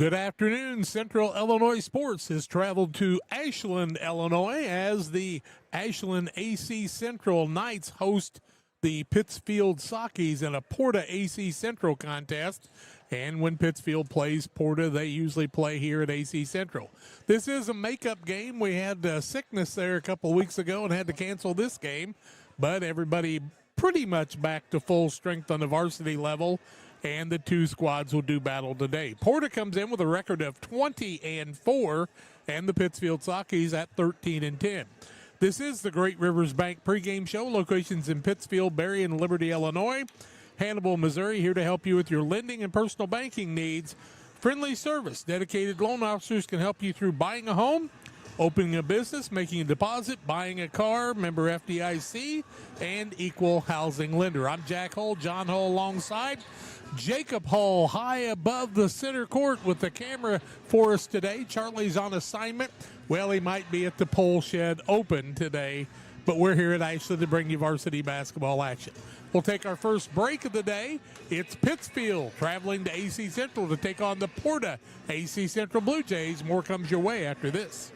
Good afternoon. Central Illinois Sports has traveled to Ashland, Illinois, as the Ashland AC Central Knights host the Pittsfield Sockies in a PORTA AC Central contest. And when Pittsfield plays PORTA, they usually play here at AC Central. This is a makeup game. We had sickness there a couple of weeks ago and had to cancel this game, but everybody pretty much back to full strength on the varsity level, and the two squads will do battle today. PORTA comes in with a record of 20-4, and the Pittsfield Sockies at 13-10. This is the Great Rivers Bank pregame show. Locations in Pittsfield, Berry, and Liberty, Illinois. Hannibal, Missouri, here to help you with your lending and personal banking needs. Friendly service. Dedicated loan officers can help you through buying a home, opening a business, making a deposit, buying a car, member FDIC, and equal housing lender. I'm Jack Hull, John Hull alongside Jacob Hull, high above the center court with the camera for us today. Charlie's on assignment. Well, he might be at the Pole Shed Open today, but we're here at Ashland to bring you varsity basketball action. We'll take our first break of the day. It's Pittsfield traveling to AC Central to take on the PORTA AC Central Blue Jays. More comes your way after this.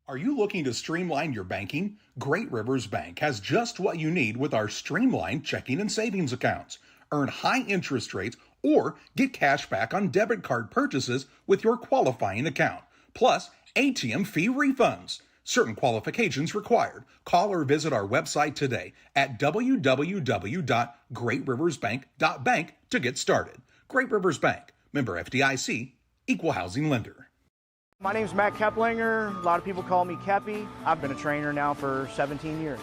Are you looking to streamline your banking? Great Rivers Bank has just what you need with our streamlined checking and savings accounts. Earn high interest rates or get cash back on debit card purchases with your qualifying account. Plus, ATM fee refunds. Certain qualifications required. Call or visit our website today at www.greatriversbank.bank to get started. Great Rivers Bank, member FDIC, equal housing lender. My name's Matt Keplinger. A lot of people call me Kepi. I've been a trainer now for 17 years.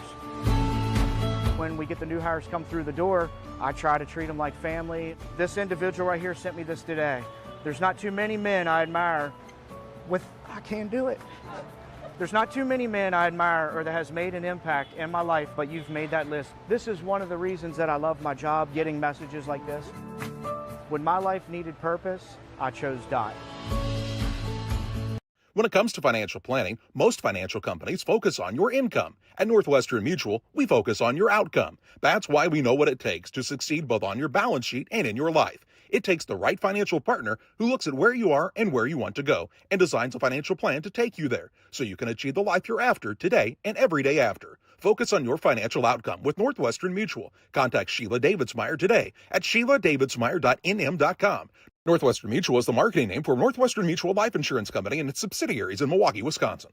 When we get the new hires come through the door, I try to treat them like family. This individual right here sent me this today. There's not too many men I admire I can't do it. There's not too many men I admire or that has made an impact in my life, but you've made that list. This is one of the reasons that I love my job, getting messages like this. When my life needed purpose, I chose Dot. When it comes to financial planning, most financial companies focus on your income. At Northwestern Mutual, we focus on your outcome. That's why we know what it takes to succeed both on your balance sheet and in your life. It takes the right financial partner who looks at where you are and where you want to go and designs a financial plan to take you there so you can achieve the life you're after today and every day after. Focus on your financial outcome with Northwestern Mutual. Contact Sheila Davidsmeyer today at SheilaDavidsmeyer.nm.com. Northwestern Mutual is the marketing name for Northwestern Mutual Life Insurance Company and its subsidiaries in Milwaukee, Wisconsin.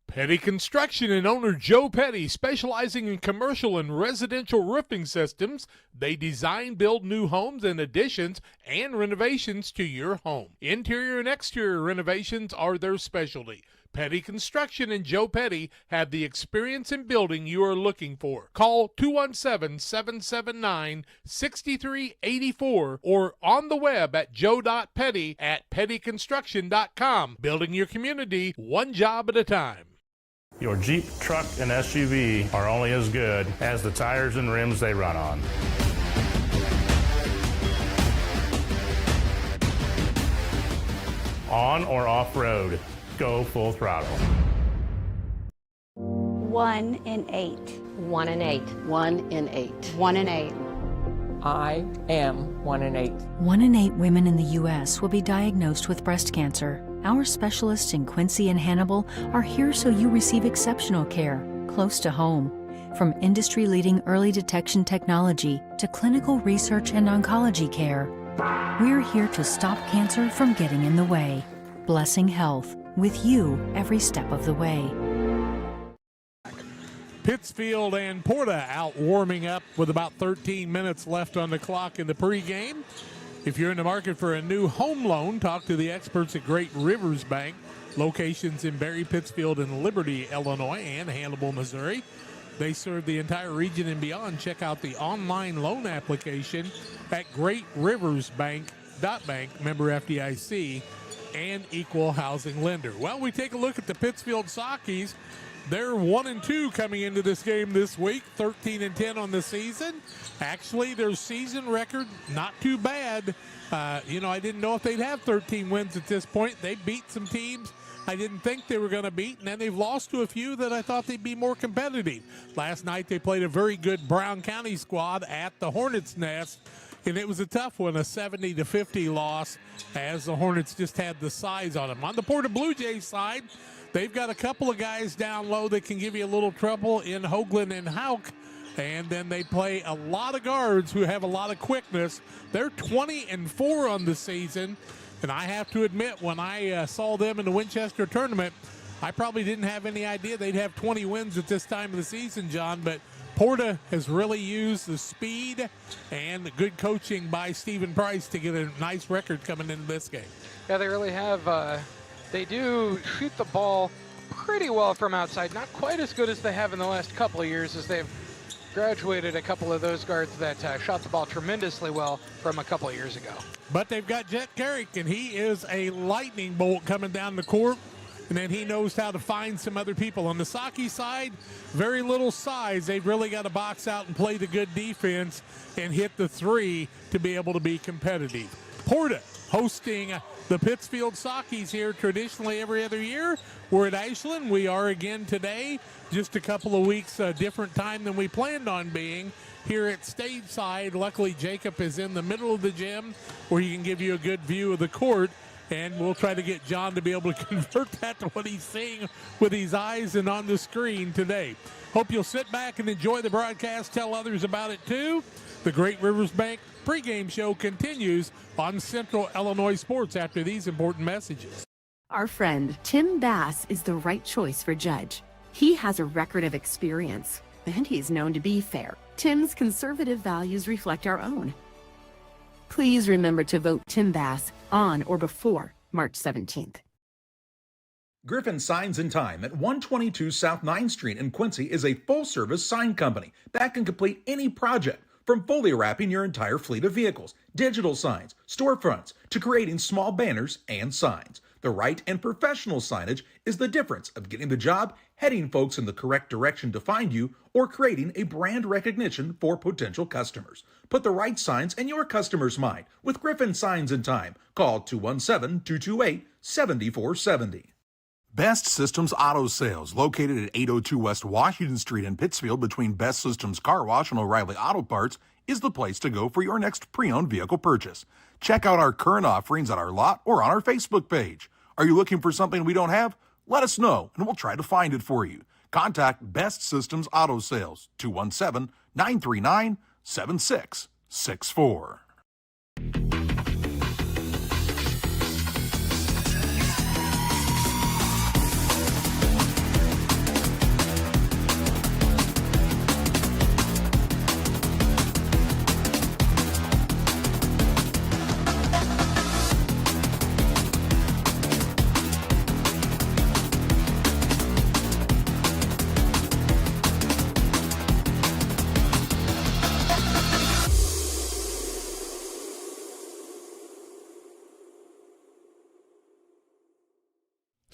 Petty Construction and owner Joe Petty, specializing in commercial and residential roofing systems. They design, build new homes and additions and renovations to your home. Interior and exterior renovations are their specialty. Petty Construction and Joe Petty have the experience in building you are looking for. Call 217-779-6384 or on the web at joe.petty@pettyconstruction.com. Building your community one job at a time. Your Jeep, truck, and SUV are only as good as the tires and rims they run on. On or off-road, go full throttle. 1 in 8. 1 in 8. 1 in 8. 1 in 8. I am 1 in 8. 1 in 8 women in the U.S. will be diagnosed with breast cancer. Our specialists in Quincy and Hannibal are here so you receive exceptional care, close to home. From industry-leading early detection technology to clinical research and oncology care, we're here to stop cancer from getting in the way. Blessing Health, with you every step of the way. Pittsfield and PORTA out warming up with about 13 minutes left on the clock in the pregame. If you're in the market for a new home loan, talk to the experts at Great Rivers Bank. Locations in Berry, Pittsfield, and Liberty, Illinois, and Hannibal, Missouri. They serve the entire region and beyond. Check out the online loan application at greatriversbank.bank, member FDIC, and equal housing lender. Well, we take a look at the Pittsfield Sockies. They're 1-2 coming into this game this week, 13-10 on the season. Actually, their season record, not too bad. I didn't know if they'd have 13 wins at this point. They beat some teams I didn't think they were going to beat, and then they've lost to a few that I thought they'd be more competitive. Last night they played a very good Brown County squad at the Hornets' Nest and it was a tough one, a 70-50 loss, as the Hornets just had the size on them. On the Porta Blue Jays side, they've got a couple of guys down low that can give you a little trouble in Hoagland and Hauk, and then they play a lot of guards who have a lot of quickness. They're 20-4 on the season, and I have to admit, when I saw them in the Winchester tournament, I probably didn't have any idea they'd have 20 wins at this time of the season, John, but Porta has really used the speed and the good coaching by Stephen Price to get a nice record coming into this game. Yeah, they really have. They do shoot the ball pretty well from outside. Not quite as good as they have in the last couple of years, as they've graduated a couple of those guards that shot the ball tremendously well from a couple of years ago. But they've got Jet Carrick, and he is a lightning bolt coming down the court. And then he knows how to find some other people. On the Saki side, very little size. They've really got to box out and play the good defense and hit the three to be able to be competitive. Porta hosting the Pittsfield Sakis here traditionally every other year. We're at Ashland. We are again today. Just a couple of weeks different time than we planned on being here at stage side. Luckily, Jacob is in the middle of the gym where he can give you a good view of the court. And we'll try to get John to be able to convert that to what he's seeing with his eyes and on the screen today. Hope you'll sit back and enjoy the broadcast. Tell others about it, too. The Great Rivers Bank pregame show continues on Central Illinois Sports after these important messages. Our friend Tim Bass is the right choice for Judge. He has a record of experience, and he's known to be fair. Tim's conservative values reflect our own. Please remember to vote Tim Bass on or before March 17th. Griffin Signs and Time at 122 South 9th Street in Quincy is a full-service sign company that can complete any project, from fully wrapping your entire fleet of vehicles, digital signs, storefronts, to creating small banners and signs. The right and professional signage is the difference of getting the job, heading folks in the correct direction to find you, or creating a brand recognition for potential customers. Put the right signs in your customer's mind with Griffin Signs and Time. Call 217-228-7470. Best Systems Auto Sales, located at 802 West Washington Street in Pittsfield between Best Systems Car Wash and O'Reilly Auto Parts, is the place to go for your next pre-owned vehicle purchase. Check out our current offerings at our lot or on our Facebook page. Are you looking for something we don't have? Let us know, and we'll try to find it for you. Contact Best Systems Auto Sales, 217-939-7664.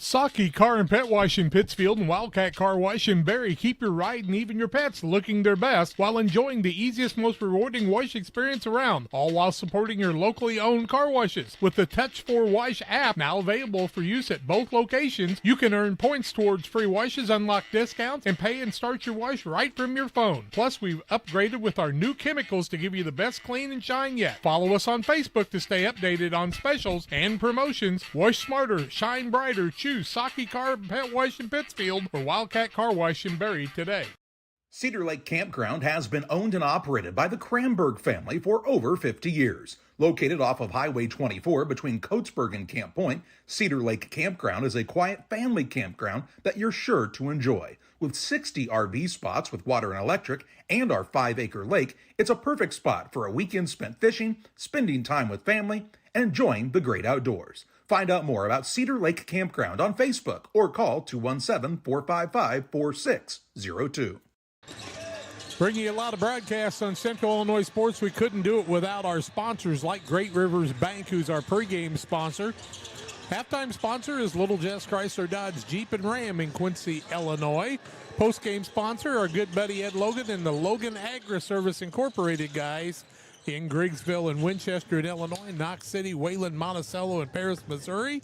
Saki Car and Pet Wash in Pittsfield and Wildcat Car Wash in Barry keep your ride and even your pets looking their best while enjoying the easiest, most rewarding wash experience around, all while supporting your locally owned car washes. With the Touch4 Wash app now available for use at both locations, you can earn points towards free washes, unlock discounts, and pay and start your wash right from your phone. Plus, we've upgraded with our new chemicals to give you the best clean and shine yet. Follow us on Facebook to stay updated on specials and promotions. Wash smarter, shine brighter, choose Saki Car and Pet Wash in Pittsfield or Wildcat Car Wash in Barry today. Cedar Lake Campground has been owned and operated by the Kramberg family for over 50 years. Located off of Highway 24 between Coatesburg and Camp Point, Cedar Lake Campground is a quiet family campground that you're sure to enjoy. With 60 RV spots with water and electric and our 5-acre lake, it's a perfect spot for a weekend spent fishing, spending time with family, and enjoying the great outdoors. Find out more about Cedar Lake Campground on Facebook or call 217-455-4602. Bringing you a lot of broadcasts on Central Illinois Sports. We couldn't do it without our sponsors like Great Rivers Bank, who's our pregame sponsor. Halftime sponsor is Little Jess Chrysler Dodge Jeep and Ram in Quincy, Illinois. Postgame sponsor, our good buddy Ed Logan and the Logan Agri Service Incorporated guys in Griggsville and Winchester in Illinois, Knox City, Wayland, Monticello, and Paris, Missouri.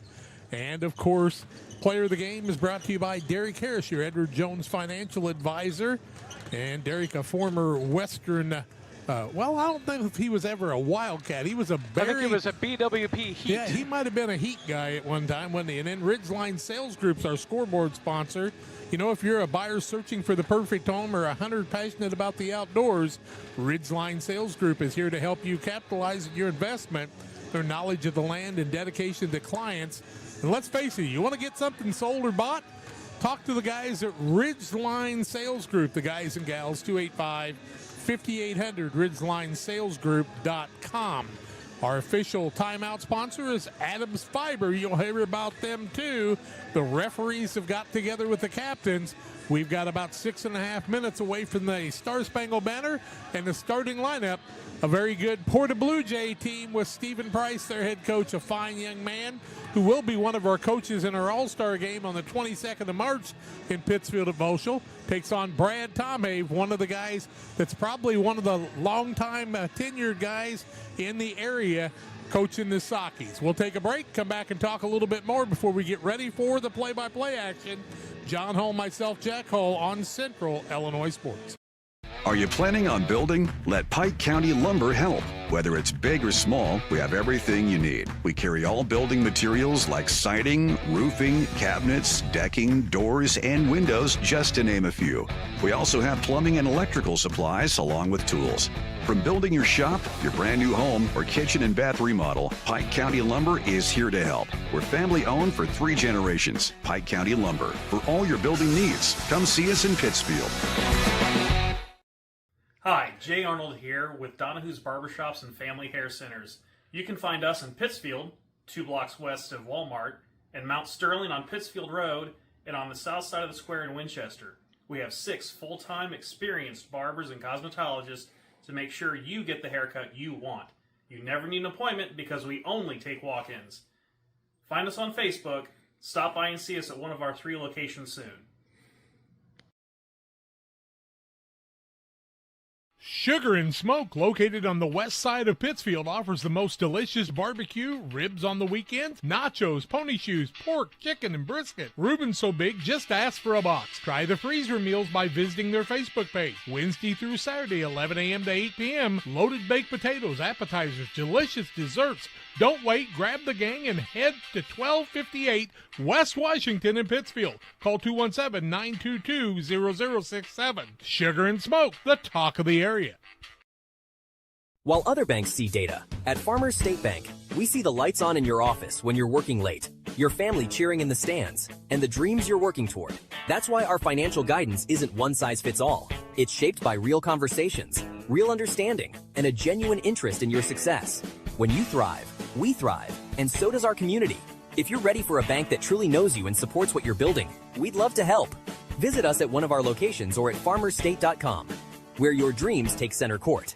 And, of course, Player of the Game is brought to you by Derek Harris, your Edward Jones financial advisor. And Derek, a former Western Well, I don't think if he was ever a Wildcat. He was a I think he was a BWP Heat. Yeah, he might have been a Heat guy at one time, wasn't he? And then Ridgeline Sales Group's our scoreboard sponsor. You know, if you're a buyer searching for the perfect home or a hunter passionate about the outdoors, Ridgeline Sales Group is here to help you capitalize on your investment. Their knowledge of the land and dedication to clients. And let's face it, you want to get something sold or bought? Talk to the guys at Ridgeline Sales Group, the guys and gals, 285-5800, ridgelinesalesgroup.com. Our official timeout sponsor is Adams Fiber. You'll hear about them too. The referees have got together with the captains. We've got about 6.5 minutes away from the Star Spangled Banner and the starting lineup. A very good Porta Blue Jay team with Stephen Price, their head coach, a fine young man who will be one of our coaches in our All-Star game on the 22nd of March in Pittsfield at Volschel. Takes on Brad Tomhave, one of the guys that's probably one of the long-time tenured guys in the area coaching the Sockies. We'll take a break, come back and talk a little bit more before we get ready for the play-by-play action. John Hull, myself, Jack Hull on Central Illinois Sports. Are you planning on building? Let Pike County Lumber help. Whether it's big or small, we have everything you need. We carry all building materials like siding, roofing, cabinets, decking, doors, and windows, just to name a few. We also have plumbing and electrical supplies along with tools. From building your shop, your brand new home, or kitchen and bath remodel, Pike County Lumber is here to help. We're family owned for 3 generations. Pike County Lumber. For all your building needs, come see us in Pittsfield. Hi, Jay Arnold here with Donahue's Barbershops and Family Hair Centers. You can find us in Pittsfield, 2 blocks west of Walmart, and Mount Sterling on Pittsfield Road, and on the south side of the square in Winchester. We have 6 full-time experienced barbers and cosmetologists to make sure you get the haircut you want. You never need an appointment because we only take walk-ins. Find us on Facebook, stop by and see us at one of our 3 locations soon. Sugar and Smoke, located on the west side of Pittsfield, offers the most delicious barbecue, ribs on the weekends, nachos, pony shoes, pork, chicken, and brisket. Reuben's so big, just ask for a box. Try the freezer meals by visiting their Facebook page. Wednesday through Saturday, 11 a.m. to 8 p.m. Loaded baked potatoes, appetizers, delicious desserts. Don't wait, grab the gang and head to 1258 West Washington in Pittsfield. Call 217-922-0067. Sugar and Smoke, the talk of the area. While other banks see data, at Farmers State Bank, we see the lights on in your office when you're working late, your family cheering in the stands, and the dreams you're working toward. That's why our financial guidance isn't one size fits all. It's shaped by real conversations, real understanding, and a genuine interest in your success. When you thrive, we thrive, and so does our community. If you're ready for a bank that truly knows you and supports what you're building, we'd love to help. Visit us at one of our locations or at farmerstate.com, where your dreams take center court.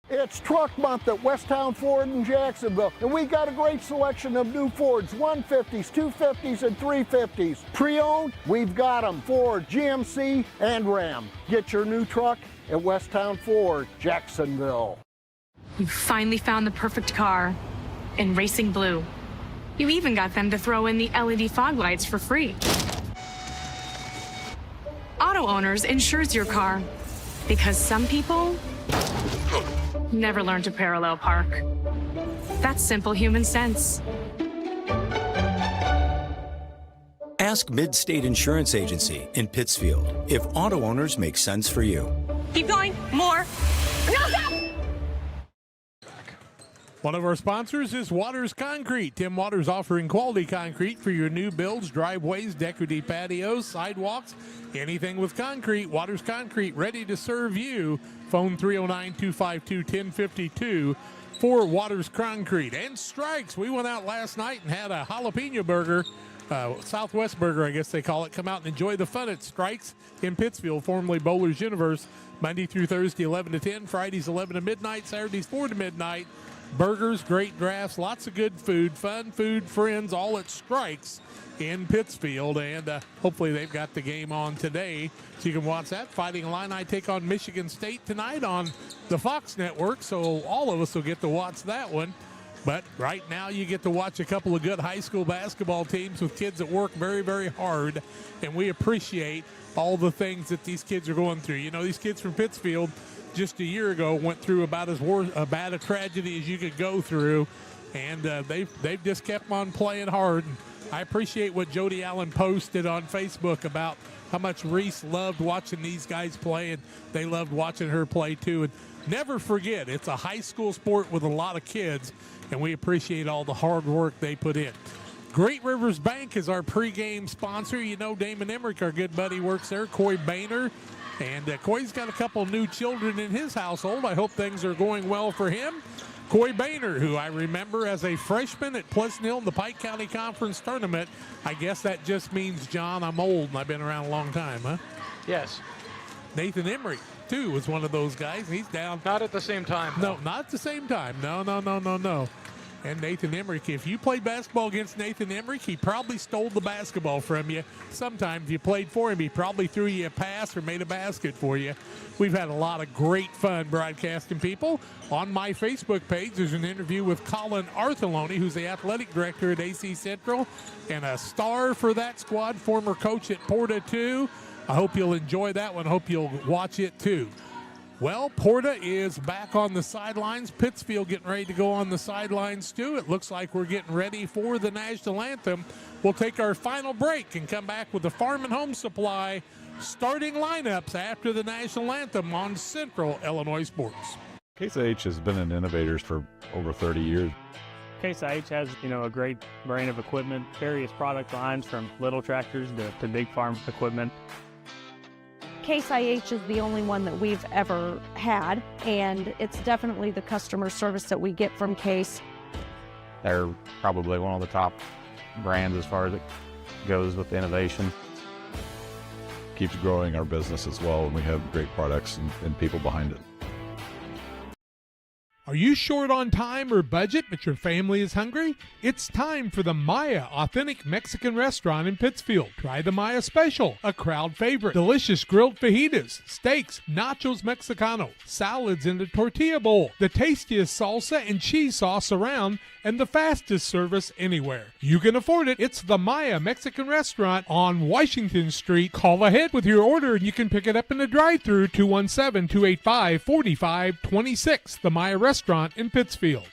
It's Truck Month at Westtown Ford in Jacksonville, and we got a great selection of new Fords, 150s, 250s, and 350s. Pre-owned, we've got them, Ford, GMC, and Ram. Get your new truck at Westtown Ford, Jacksonville. You finally found the perfect car in racing blue. You even got them to throw in the LED fog lights for free. Auto Owners insures your car because some people never learn to parallel park. That's simple human sense. Ask Mid-State Insurance Agency in Pittsfield if Auto Owners make sense for you. Keep going, more. No, stop! One of our sponsors is Waters Concrete. Tim Waters offering quality concrete for your new builds, driveways, decorative patios, sidewalks, anything with concrete. Waters Concrete, ready to serve you. Phone 309-252-1052 for Waters Concrete. And Strikes. We went out last night and had a jalapeno burger, Southwest burger, I guess they call it. Come out and enjoy the fun at Strikes in Pittsfield, formerly Bowlers Universe. Monday through Thursday, 11 to 10. Fridays, 11 to midnight. Saturdays, 4 to midnight. Burgers, great drafts, lots of good food, fun food, friends, all at Strikes in Pittsfield. And hopefully they've got the game on today, so you can watch that. Fighting Illini take on Michigan State tonight on the Fox Network, so all of us will get to watch that one. But right now you get to watch a couple of good high school basketball teams with kids that work very, very hard, and we appreciate all the things that these kids are going through. You know, these kids from Pittsfield just a year ago went through about as bad a tragedy as you could go through, and they've just kept on playing hard. And I appreciate what Jody Allen posted on Facebook about how much Reese loved watching these guys play, and they loved watching her play too. And never forget, it's a high school sport with a lot of kids, and we appreciate all the hard work they put in. Great Rivers Bank is our pregame sponsor. You know Damon Emmerich, our good buddy, works there. Coy Boehner. And Coy's got a couple new children in his household. I hope things are going well for him. Coy Boehner, who I remember as a freshman at Pleasant Hill in the Pike County Conference Tournament. I guess that just means, John, I'm old and I've been around a long time, huh? Yes. Nathan Emmerich, too, was one of those guys. He's down. Not at the same time. No, not at the same time. No. And Nathan Emmerich, if you played basketball against Nathan Emmerich, he probably stole the basketball from you. Sometimes you played for him, he probably threw you a pass or made a basket for you. We've had a lot of great fun broadcasting people. On my Facebook page, there's an interview with Colin Artheloni, who's the athletic director at AC Central, and a star for that squad, former coach at PORTA-A. I hope you'll enjoy that one. I hope you'll watch it too. Well, Porta is back on the sidelines. Pittsfield getting ready to go on the sidelines, too. It looks like we're getting ready for the national anthem. We'll take our final break and come back with the Farm and Home Supply starting lineups after the national anthem on Central Illinois Sports. Case IH has been an innovator for over 30 years. Case IH has, a great brand of equipment, various product lines from little tractors to big farm equipment. Case IH is the only one that we've ever had, and it's definitely the customer service that we get from Case. They're probably one of the top brands as far as it goes with innovation. Keeps growing our business as well, and we have great products and people behind it. Are you short on time or budget, but your family is hungry? It's time for the Maya Authentic Mexican Restaurant in Pittsfield. Try the Maya Special, a crowd favorite. Delicious grilled fajitas, steaks, nachos Mexicano, salads in a tortilla bowl, the tastiest salsa and cheese sauce around, and the fastest service anywhere. You can afford it. It's the Maya Mexican Restaurant on Washington Street. Call ahead with your order and you can pick it up in the drive-thru, 217-285-4526. The Maya Restaurant in Pittsfield.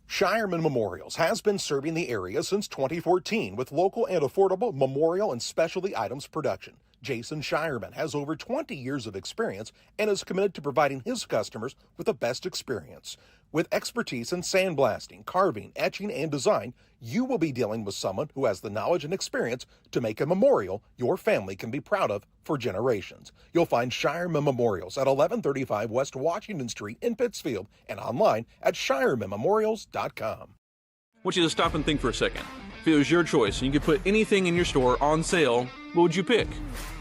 Shireman Memorials has been serving the area since 2014 with local and affordable memorial and specialty items production. Jason Shireman has over 20 years of experience and is committed to providing his customers with the best experience. With expertise in sandblasting, carving, etching, and design, you will be dealing with someone who has the knowledge and experience to make a memorial your family can be proud of for generations. You'll find Shireman Memorials at 1135 West Washington Street in Pittsfield and online at shiremanmemorials.com. I want you to stop and think for a second. If it was your choice and you could put anything in your store on sale, what would you pick?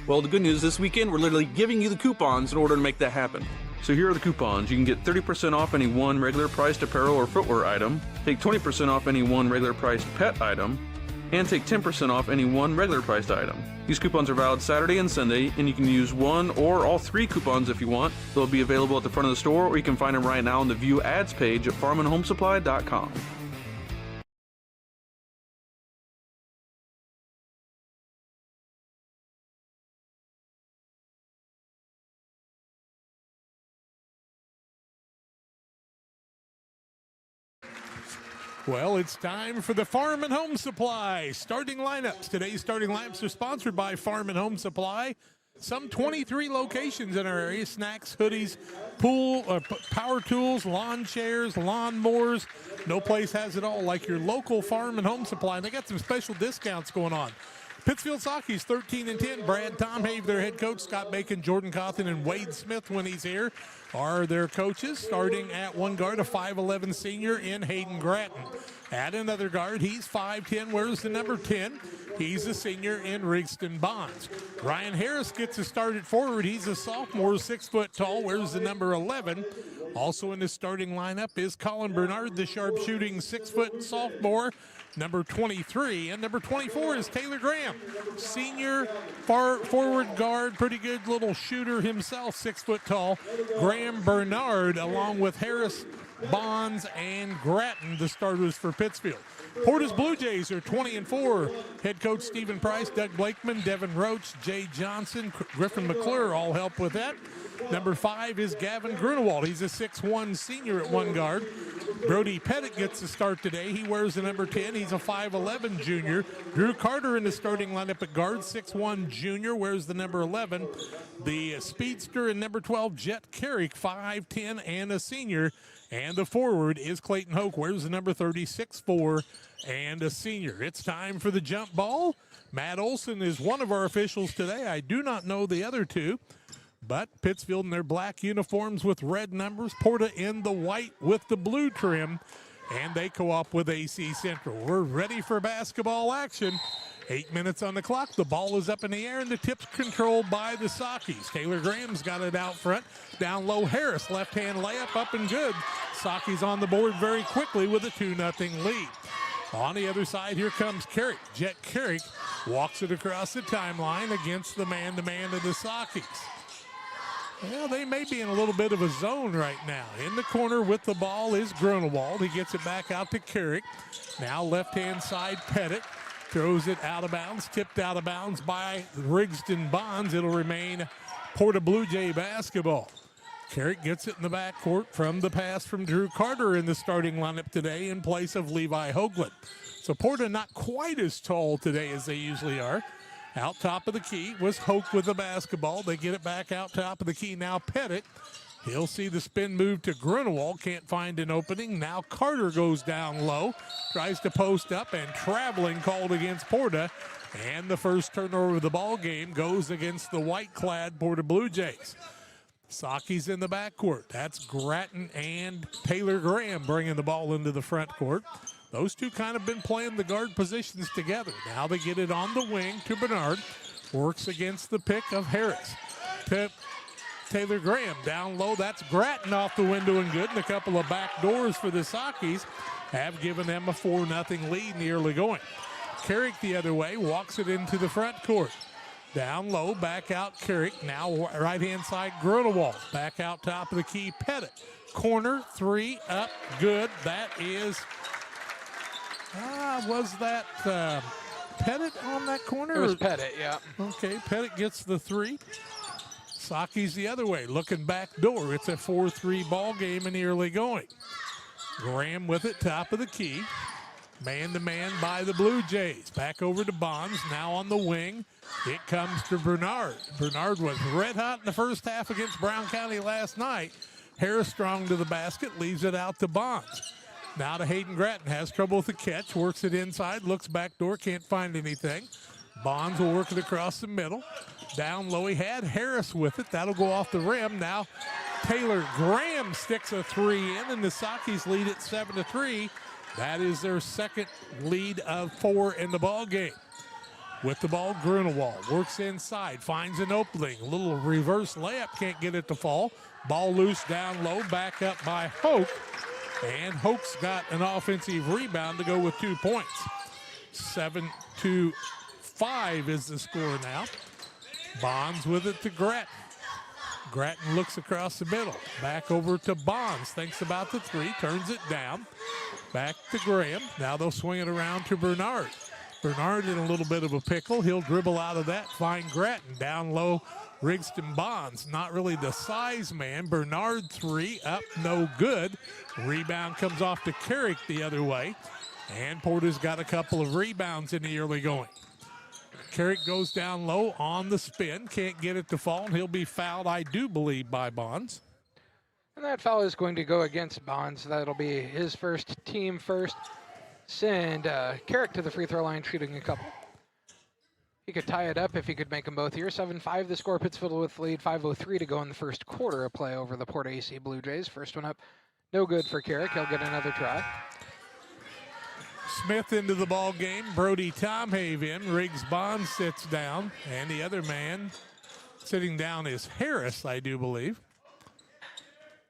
Well, the good news this weekend, we're literally giving you the coupons in order to make that happen. So here are the coupons. You can get 30% off any one regular priced apparel or footwear item, take 20% off any one regular priced pet item, and take 10% off any one regular priced item. These coupons are valid Saturday and Sunday, and you can use one or all three coupons if you want. They'll be available at the front of the store, or you can find them right now on the View Ads page at farmandhomesupply.com. Well, it's time for the Farm and Home Supply starting lineups. Today's starting lineups are sponsored by Farm and Home Supply. Some 23 locations in our area: snacks, hoodies, power tools, lawn chairs, lawn mowers. No place has it all like your local Farm and Home Supply. And they got some special discounts going on. Pittsfield Sockies 13-10. Brad Tomhave, their head coach, Scott Bacon, Jordan Cawthon, and Wade Smith when he's here are their coaches. Starting at one guard, a 5'11 senior in Hayden Gratton. At another guard, he's 5'10, wears the number 10. He's a senior in Rigston Bonds. Ryan Harris gets a start at forward. He's a sophomore, 6 foot tall, wears the number 11. Also in the starting lineup is Colin Bernard, the sharpshooting 6 foot sophomore, number 23. And number 24 is Taylor Graham, senior forward guard, pretty good little shooter himself, 6 foot tall. Graham Bernard, along with Harris, Bonds, and Gratton, the starters for Pittsfield. Porta's Blue Jays are 20-4. Head coach Stephen Price, Doug Blakeman, Devin Roach, Jay Johnson, Griffin McClure all help with that. Number 5 is Gavin Grunewald. He's a 6'1 senior at one guard. Brody Pettit gets the start today. He wears the number 10. He's a 5'11 junior. Drew Carter in the starting lineup at guard, 6'1 junior, wears the number 11. The speedster in number 12, Jet Carrick, 5'10 and a senior. And the forward is Clayton Hoke, wears the number 36'4 and a senior. It's time for the jump ball. Matt Olson is one of our officials today. I do not know the other two. But Pittsfield in their black uniforms with red numbers, Porta in the white with the blue trim, and they co-op with AC Central. We're ready for basketball action. 8 minutes on the clock. The ball is up in the air, and the tip's controlled by the Sockies. Taylor Graham's got it out front. Down low, Harris, left-hand layup, up and good. Sockies on the board very quickly with a 2-0 lead. On the other side, here comes Carrick. Jet Carrick walks it across the timeline against the man-to-man of the Sockies. Well, they may be in a little bit of a zone right now. In the corner with the ball is Grunewald. He gets it back out to Carrick. Now left-hand side, Pettit throws it out of bounds, tipped out of bounds by Rigston Bonds. It'll remain Porta Blue Jay basketball. Carrick gets it in the backcourt from the pass from Drew Carter in the starting lineup today in place of Levi Hoagland. So Porta not quite as tall today as they usually are. Out top of the key was Hoke with the basketball. They get it back out top of the key. Now Pettit. He'll see the spin move to Grunewald. Can't find an opening. Now Carter goes down low. Tries to post up, and traveling called against Porta. And the first turnover of the ball game goes against the white-clad Porta Blue Jays. Sockies in the backcourt. That's Gratton and Taylor Graham bringing the ball into the front court. Those two kind of been playing the guard positions together. Now they get it on the wing to Bernard. Works against the pick of Harris. Taylor Graham down low. That's Gratton off the window and good. And a couple of back doors for the Sockies have given them a 4-0 lead in the early going. Carrick the other way. Walks it into the front court. Down low, back out Carrick. Now right-hand side, Grunewald. Back out top of the key, Pettit. Corner, 3, up, good. That is... was that Pettit on that corner? It was Pettit, yeah. Okay, Pettit gets the 3. Sockies the other way, looking back door. It's a 4-3 ball game in the early going. Graham with it, top of the key. Man-to-man by the Blue Jays. Back over to Bonds, now on the wing. It comes to Bernard. Bernard was red hot in the first half against Brown County last night. Harris strong to the basket, leaves it out to Bonds. Now to Hayden Gratton, has trouble with the catch, works it inside, looks back door, can't find anything. Bonds will work it across the middle. Down low, he had Harris with it. That'll go off the rim. Now Taylor Graham sticks a 3 in, and the Sockies lead at 7-3. That is their second lead of 4 in the ball game. With the ball, Grunewald works inside, finds an opening. A little reverse layup, can't get it to fall. Ball loose down low, back up by Hoke. And Hoke's got an offensive rebound to go with 2 points. 7-5 is the score now. Bonds with it to Gratton. Gratton looks across the middle. Back over to Bonds. Thinks about the 3, turns it down. Back to Graham. Now they'll swing it around to Bernard. Bernard in a little bit of a pickle. He'll dribble out of that, find Gratton. Down low, Rigston Bonds. Not really the size man. Bernard 3, up, no good. Rebound comes off to Carrick the other way. And Porta's got a couple of rebounds in the early going. Carrick goes down low on the spin. Can't get it to fall, and he'll be fouled, I do believe, by Bonds. And that foul is going to go against Bonds. That'll be his first, team first. Send Carrick to the free throw line, shooting a couple. He could tie it up if he could make them both here. 7-5 the score. Pittsfield with the lead. 5:03 to go in the first quarter of play over the Porta-A Blue Jays. First one up, no good for Carrick. He'll get another try. Smith into the ball game. Brody Tomhave in. Riggs Bonds sits down. And the other man sitting down is Harris, I do believe.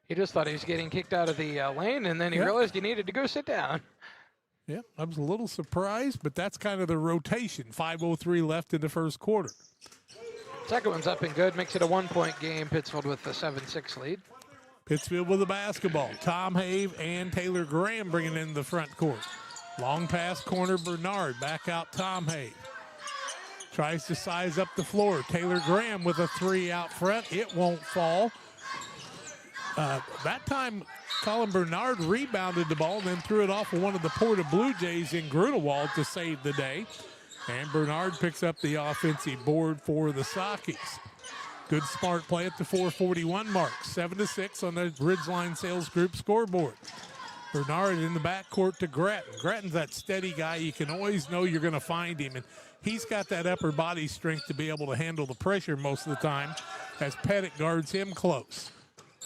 He just thought he was getting kicked out of the lane, and then he realized he needed to go sit down. Yeah, I was a little surprised, but that's kind of the rotation. 5:03 left in the first quarter. Second one's up and good. Makes it a 1-point game. Pittsfield with the 7-6 lead. Pittsfield with the basketball. Tomhave and Taylor Graham bringing in the front court. Long pass corner, Bernard. Back out Tomhave. Tries to size up the floor. Taylor Graham with a three out front. It won't fall. That time, Colin Bernard rebounded the ball and then threw it off of one of the Porta Blue Jays in Grunewald to save the day. And Bernard picks up the offensive board for the Sockies. Good smart play at the 4:41 mark. 7-6 on the Ridgeline Sales Group scoreboard. Bernard in the backcourt to Grattan. Grattan's that steady guy. You can always know you're going to find him. And he's got that upper body strength to be able to handle the pressure most of the time as Pettit guards him close.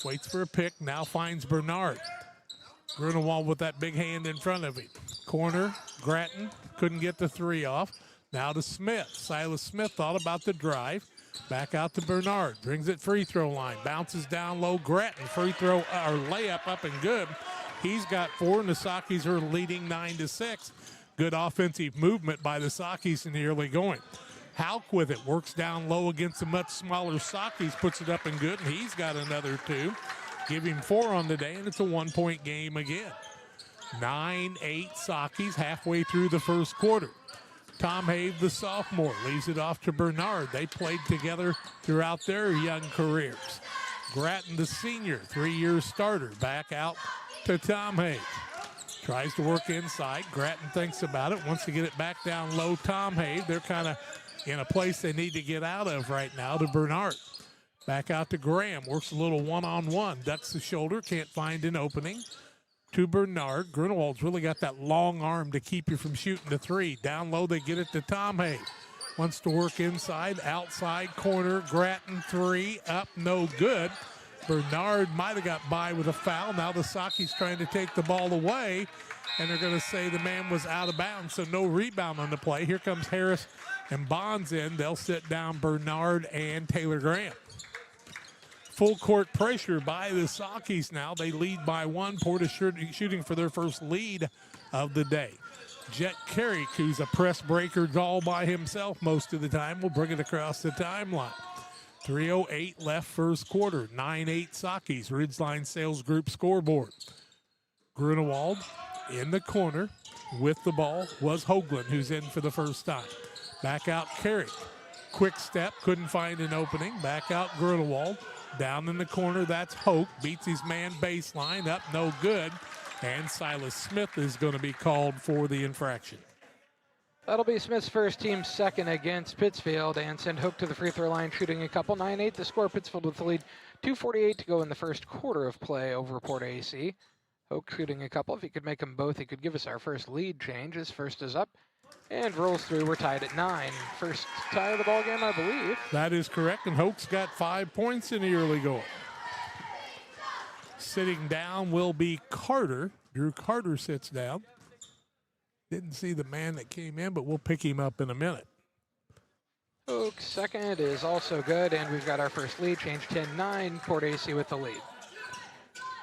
Waits for a pick, now finds Bernard. Grunewald with that big hand in front of him. Corner, Grattan couldn't get the three off. Now to Smith. Silas Smith thought about the drive. Back out to Bernard. Brings it free throw line. Bounces down low. Grattan free throw or layup up and good. He's got 4, and the Sockies are leading 9-6. Good offensive movement by the Sockies in the early going. Hauk with it, works down low against the much smaller Sockies, puts it up and good, and he's got another 2. Give him 4 on the day, and it's a 1-point game again. 9-8 Sockies halfway through the first quarter. Tom Have, the sophomore, leaves it off to Bernard. They played together throughout their young careers. Grattan, the senior, 3-year starter, back out to Tom Have. Tries to work inside. Grattan thinks about it, wants to get it back down low. Tom Have, they're kind of in a place they need to get out of right now to Bernard. Back out to Graham, works a little one-on-one, ducks the shoulder, can't find an opening. To Bernard. Grunewald's really got that long arm to keep you from shooting the three. Down low, they get it to Tom Have. Wants to work inside, outside corner, Grattan 3, up, no good. Bernard might have got by with a foul. Now the Sockies trying to take the ball away, and they're going to say the man was out of bounds, so no rebound on the play. Here comes Harris and Bonds in. They'll sit down Bernard and Taylor Graham. Full court pressure by the Sockies now. They lead by 1. Porta shooting for their first lead of the day. Jet Carrick, who's a press breaker all by himself most of the time, will bring it across the timeline. 3:08 left first quarter. 9-8 Sockies. Ridgeline Sales Group scoreboard. Grunewald in the corner with the ball was Hoagland, who's in for the first time. Back out Carrick. Quick step, couldn't find an opening. Back out Grunewald. Down in the corner, that's Hoke. Beats his man baseline, up, no good. And Silas Smith is going to be called for the infraction. That'll be Smith's first, team second against Pittsfield, and send Hoke to the free throw line, shooting a couple. 9-8 the score. Pittsfield with the lead. 2:48 to go in the first quarter of play over PORTA-A. Hoke shooting a couple. If he could make them both, he could give us our first lead change. His first is up and rolls through. We're tied at 9. First tie of the ball game, I believe. That is correct, and Hoke's got 5 points in the early going. Sitting down will be Carter. Drew Carter sits down. Didn't see the man that came in, but we'll pick him up in a minute. Hoke's second is also good, and we've got our first lead change. 10-9, PORTA-A with the lead.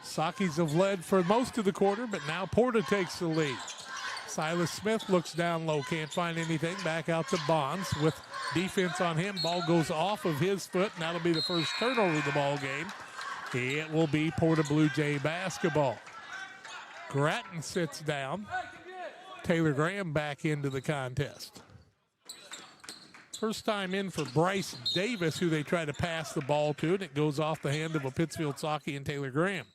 Sockies have led for most of the quarter, but now Porta takes the lead. Silas Smith looks down low, can't find anything. Back out to Bonds with defense on him. Ball goes off of his foot, and that'll be the first turnover of the ball game. It will be Porta Blue Jay basketball. Grattan sits down. Taylor Graham back into the contest. First time in for Bryce Davis, who they try to pass the ball to, and it goes off the hand of a Pittsfield Socky and Taylor Graham.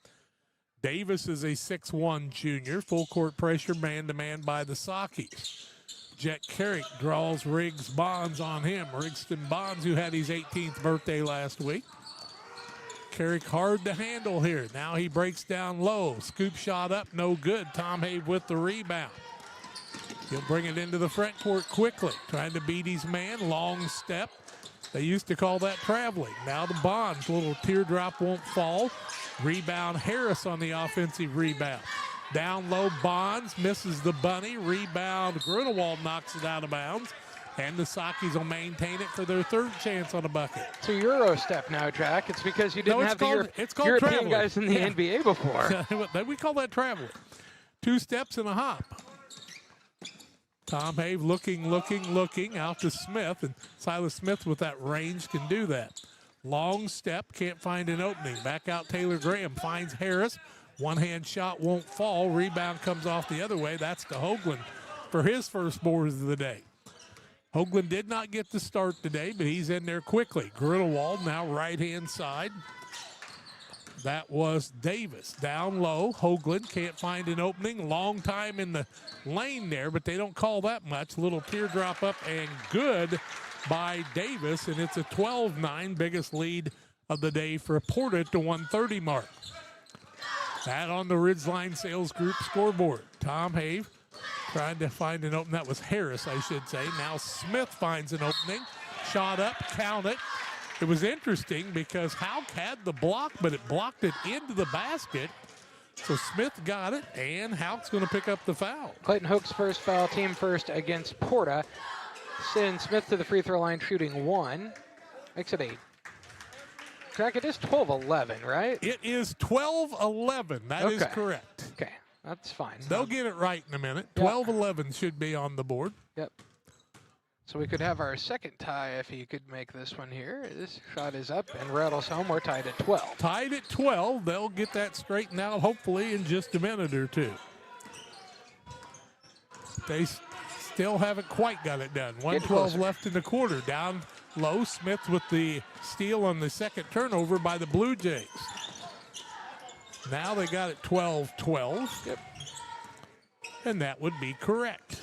Davis is a 6'1 junior. Full court pressure, man-to-man by the Sockies. Jet Carrick draws Riggs Bonds on him. Rigston Bonds, who had his 18th birthday last week. Carrick hard to handle here. Now he breaks down low. Scoop shot up, no good. Tom Have with the rebound. He'll bring it into the front court quickly. Trying to beat his man. Long step. They used to call that traveling. Now the Bonds. Little teardrop won't fall. Rebound Harris on the offensive rebound. Down low Bonds. Misses the bunny. Rebound Grunewald knocks it out of bounds. And the Sockies will maintain it for their third chance on a bucket. It's a Euro step now, Jack. It's because you didn't have the European traveling. guys in the NBA before. We call that traveling. 2 steps and a hop. Tom Have looking out to Smith, and Silas Smith with that range can do that. Long step, can't find an opening. Back out Taylor Graham, finds Harris. One-hand shot won't fall. Rebound comes off the other way. That's to Hoagland for his first boards of the day. Hoagland did not get the start today, but he's in there quickly. Grindelwald now right-hand side. That was Davis down low. Hoagland can't find an opening. Long time in the lane there, but they don't call that much. Little teardrop up and good by Davis, and it's a 12-9, biggest lead of the day for Porta at the 1:30 mark. That on the Ridgeline Sales Group scoreboard. Tom Have trying to find an opening. That was Harris, I should say. Now Smith finds an opening. Shot up, count it. It was interesting because Houck had the block, but it blocked it into the basket. So Smith got it, and Houck's going to pick up the foul. Clayton Hook's first foul, team first against Porta. Send Smith to the free throw line shooting 1. Makes it 8. Crack, it is 12-11, right? It is 12-11. That is correct. Okay, that's fine. They'll get it right in a minute. 12-11 should be on the board. Yep. So we could have our second tie if he could make this one here. This shot is up and rattles home. We're tied at 12. Tied at 12. They'll get that straightened out hopefully in just a minute or two. They still haven't quite got it done. 1:12 left in the quarter. Down low, Smith with the steal on the second turnover by the Blue Jays. Now they got it 12-12. Yep. And that would be correct.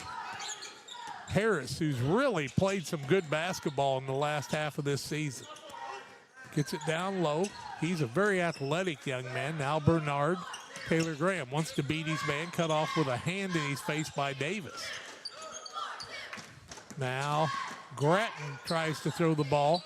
Harris, who's really played some good basketball in the last half of this season, gets it down low. He's a very athletic young man. Now Bernard, Taylor Graham wants to beat his man, cut off with a hand in his face by Davis. Now Gratton tries to throw the ball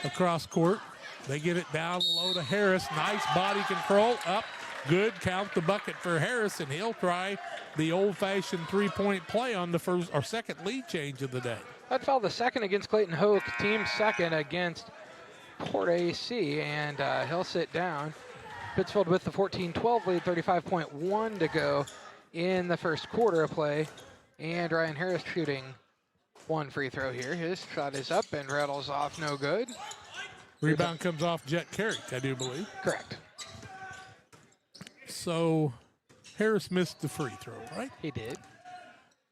across court. They get it down low to Harris. Nice body control. Up. Good. Count the bucket for Harris, and he'll try the old-fashioned three-point play on the first or second lead change of the day. That foul the second against Clayton Hook, team second against PORTA-A, and he'll sit down. Pittsfield with the 14-12 lead, 35.1 to go in the first quarter of play. And Ryan Harris shooting 1 free throw here. His shot is up and rattles off, no good. Rebound comes off Jet Carrick, I do believe. Correct. So Harris missed the free throw, right? He did.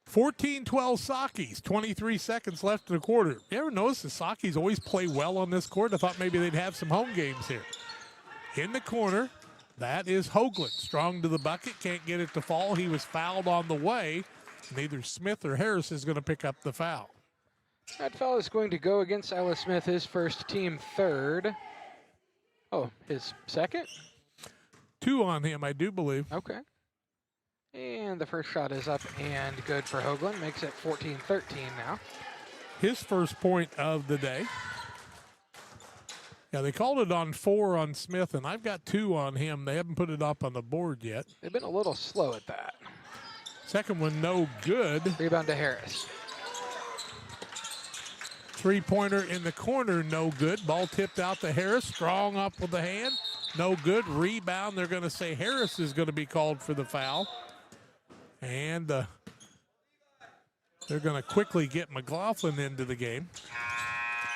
14-12 Sockies, 23 seconds left in the quarter. You ever notice the Sockies always play well on this court? I thought maybe they'd have some home games here. In the corner, that is Hoagland. Strong to the bucket, can't get it to fall. He was fouled on the way. Neither Smith or Harris is going to pick up the foul. That foul is going to go against Silas Smith, his first, team third. Oh, his second? 2 on him, I do believe. Okay. And the first shot is up and good for Hoagland. Makes it 14-13 now. His first point of the day. Yeah, they called it on 4 on Smith, and I've got 2 on him. They haven't put it up on the board yet. They've been a little slow at that. Second one, no good. Rebound to Harris. Three-pointer in the corner, no good. Ball tipped out to Harris. Strong up with the hand. No good. Rebound. They're going to say Harris is going to be called for the foul. And they're going to quickly get McLaughlin into the game.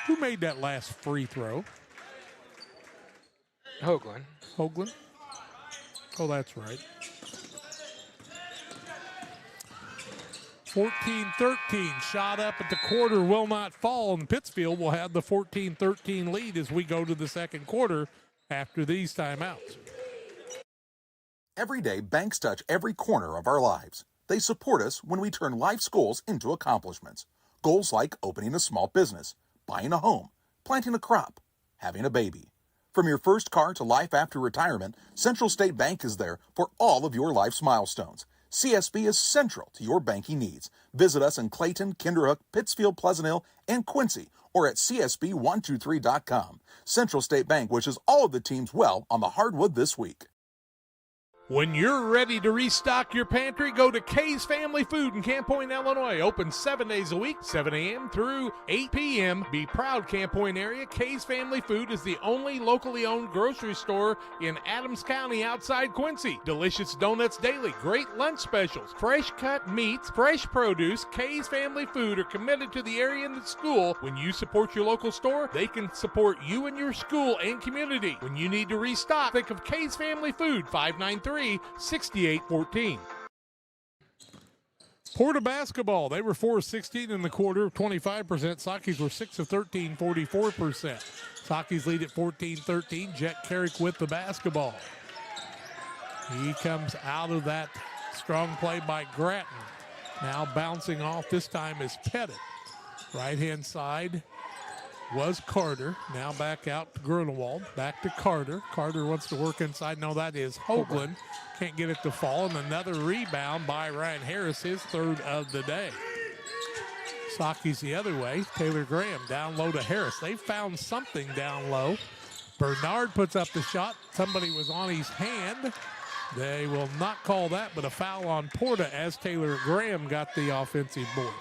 Who made that last free throw? Hoagland. Hoagland? Oh, that's right. 14-13. Shot up at the quarter will not fall, and Pittsfield will have the 14-13 lead as we go to the second quarter after these timeouts. Every day, banks touch every corner of our lives. They support us when we turn life's goals into accomplishments. Goals like opening a small business, buying a home, planting a crop, having a baby. From your first car to life after retirement, Central State Bank is there for all of your life's milestones. CSB is central to your banking needs. Visit us in Clayton, Kinderhook, Pittsfield, Pleasant Hill, and Quincy, or at csb123.com. Central State Bank wishes all of the teams well on the hardwood this week. When you're ready to restock your pantry, go to Kay's Family Food in Camp Point, Illinois. Open 7 days a week, 7 a.m. through 8 p.m. Be proud, Camp Point area. Kay's Family Food is the only locally owned grocery store in Adams County outside Quincy. Delicious donuts daily, great lunch specials, fresh cut meats, fresh produce. Kay's Family Food are committed to the area and the school. When you support your local store, they can support you and your school and community. When you need to restock, think of Kay's Family Food, 593-6814. Porta basketball, they were 4-16 in the quarter, 25%. Sakis were 6 of 13, 44%. Sakis lead at 14-13. Jet Carrick with the basketball. He comes out of that strong play by Grattan. Now bouncing off, this time is Pettit. Right-hand side was Carter. Now back out to Grunewald. Back to Carter. Carter wants to work inside. No, that is Hoagland. Can't get it to fall. And another rebound by Ryan Harris, his third of the day. Sakis the other way. Taylor Graham down low to Harris. They found something down low. Bernard puts up the shot. Somebody was on his hand. They will not call that, but a foul on Porta as Taylor Graham got the offensive board.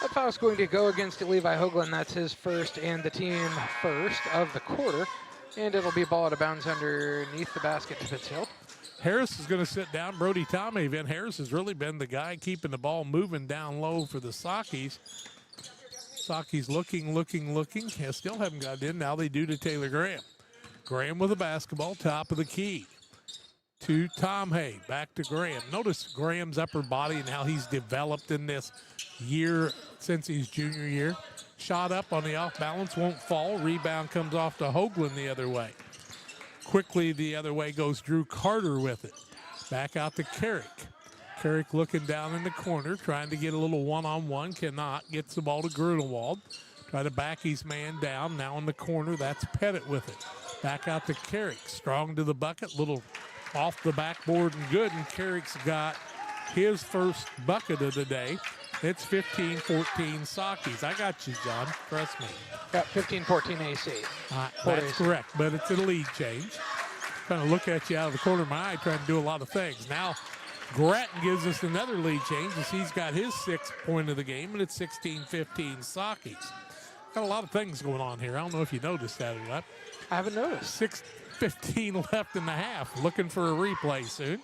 That foul is going to go against Levi Hoagland. That's his first and the team first of the quarter. And it'll be a ball out of bounds underneath the basket to Pittsfield. Harris is going to sit down. Brody Tomhaven. Harris has really been the guy keeping the ball moving down low for the Sakis. Sakis looking. Still haven't got it in. Now they do to Taylor Graham. Graham with the basketball, top of the key. To Tomhaven. Back to Graham. Notice Graham's upper body and how he's developed in this year since his junior year. Shot up on the off balance, won't fall. Rebound comes off to Hoagland the other way. Quickly the other way goes Drew Carter with it. Back out to Carrick. Carrick looking down in the corner, trying to get a little one-on-one. Cannot. Gets the ball to Grunewald. Try to back his man down. Now in the corner, that's Pettit with it. Back out to Carrick. Strong to the bucket. Little off the backboard and good. And Carrick's got his first bucket of the day. It's 15-14 Sakis. I got you, John. Trust me. Got 15-14 AC. That's AC. correct, but it's a lead change. Trying to look at you out of the corner of my eye, trying to do a lot of things. Now, Grattan gives us another lead change as he's got his 6th point of the game, and it's 16-15 Sakis. Got a lot of things going on here. I don't know if you noticed that or not. I haven't noticed. 6:15 left in the half. Looking for a replay soon.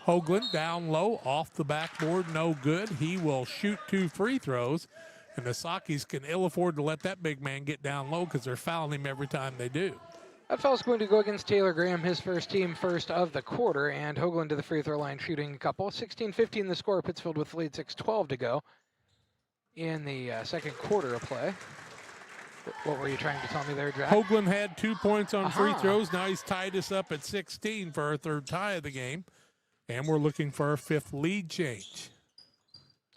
Hoagland down low, off the backboard, no good. He will shoot 2 free throws, and the Sakis can ill afford to let that big man get down low because they're fouling him every time they do. That foul's going to go against Taylor Graham, his first team first of the quarter, and Hoagland to the free throw line shooting a couple. 16-15 the score. Pittsfield with the lead, 6:12 to go in the second quarter of play. What were you trying to tell me there, Jack? Hoagland had 2 points on free throws. Now he's tied us up at 16 for our third tie of the game. And we're looking for our 5th lead change.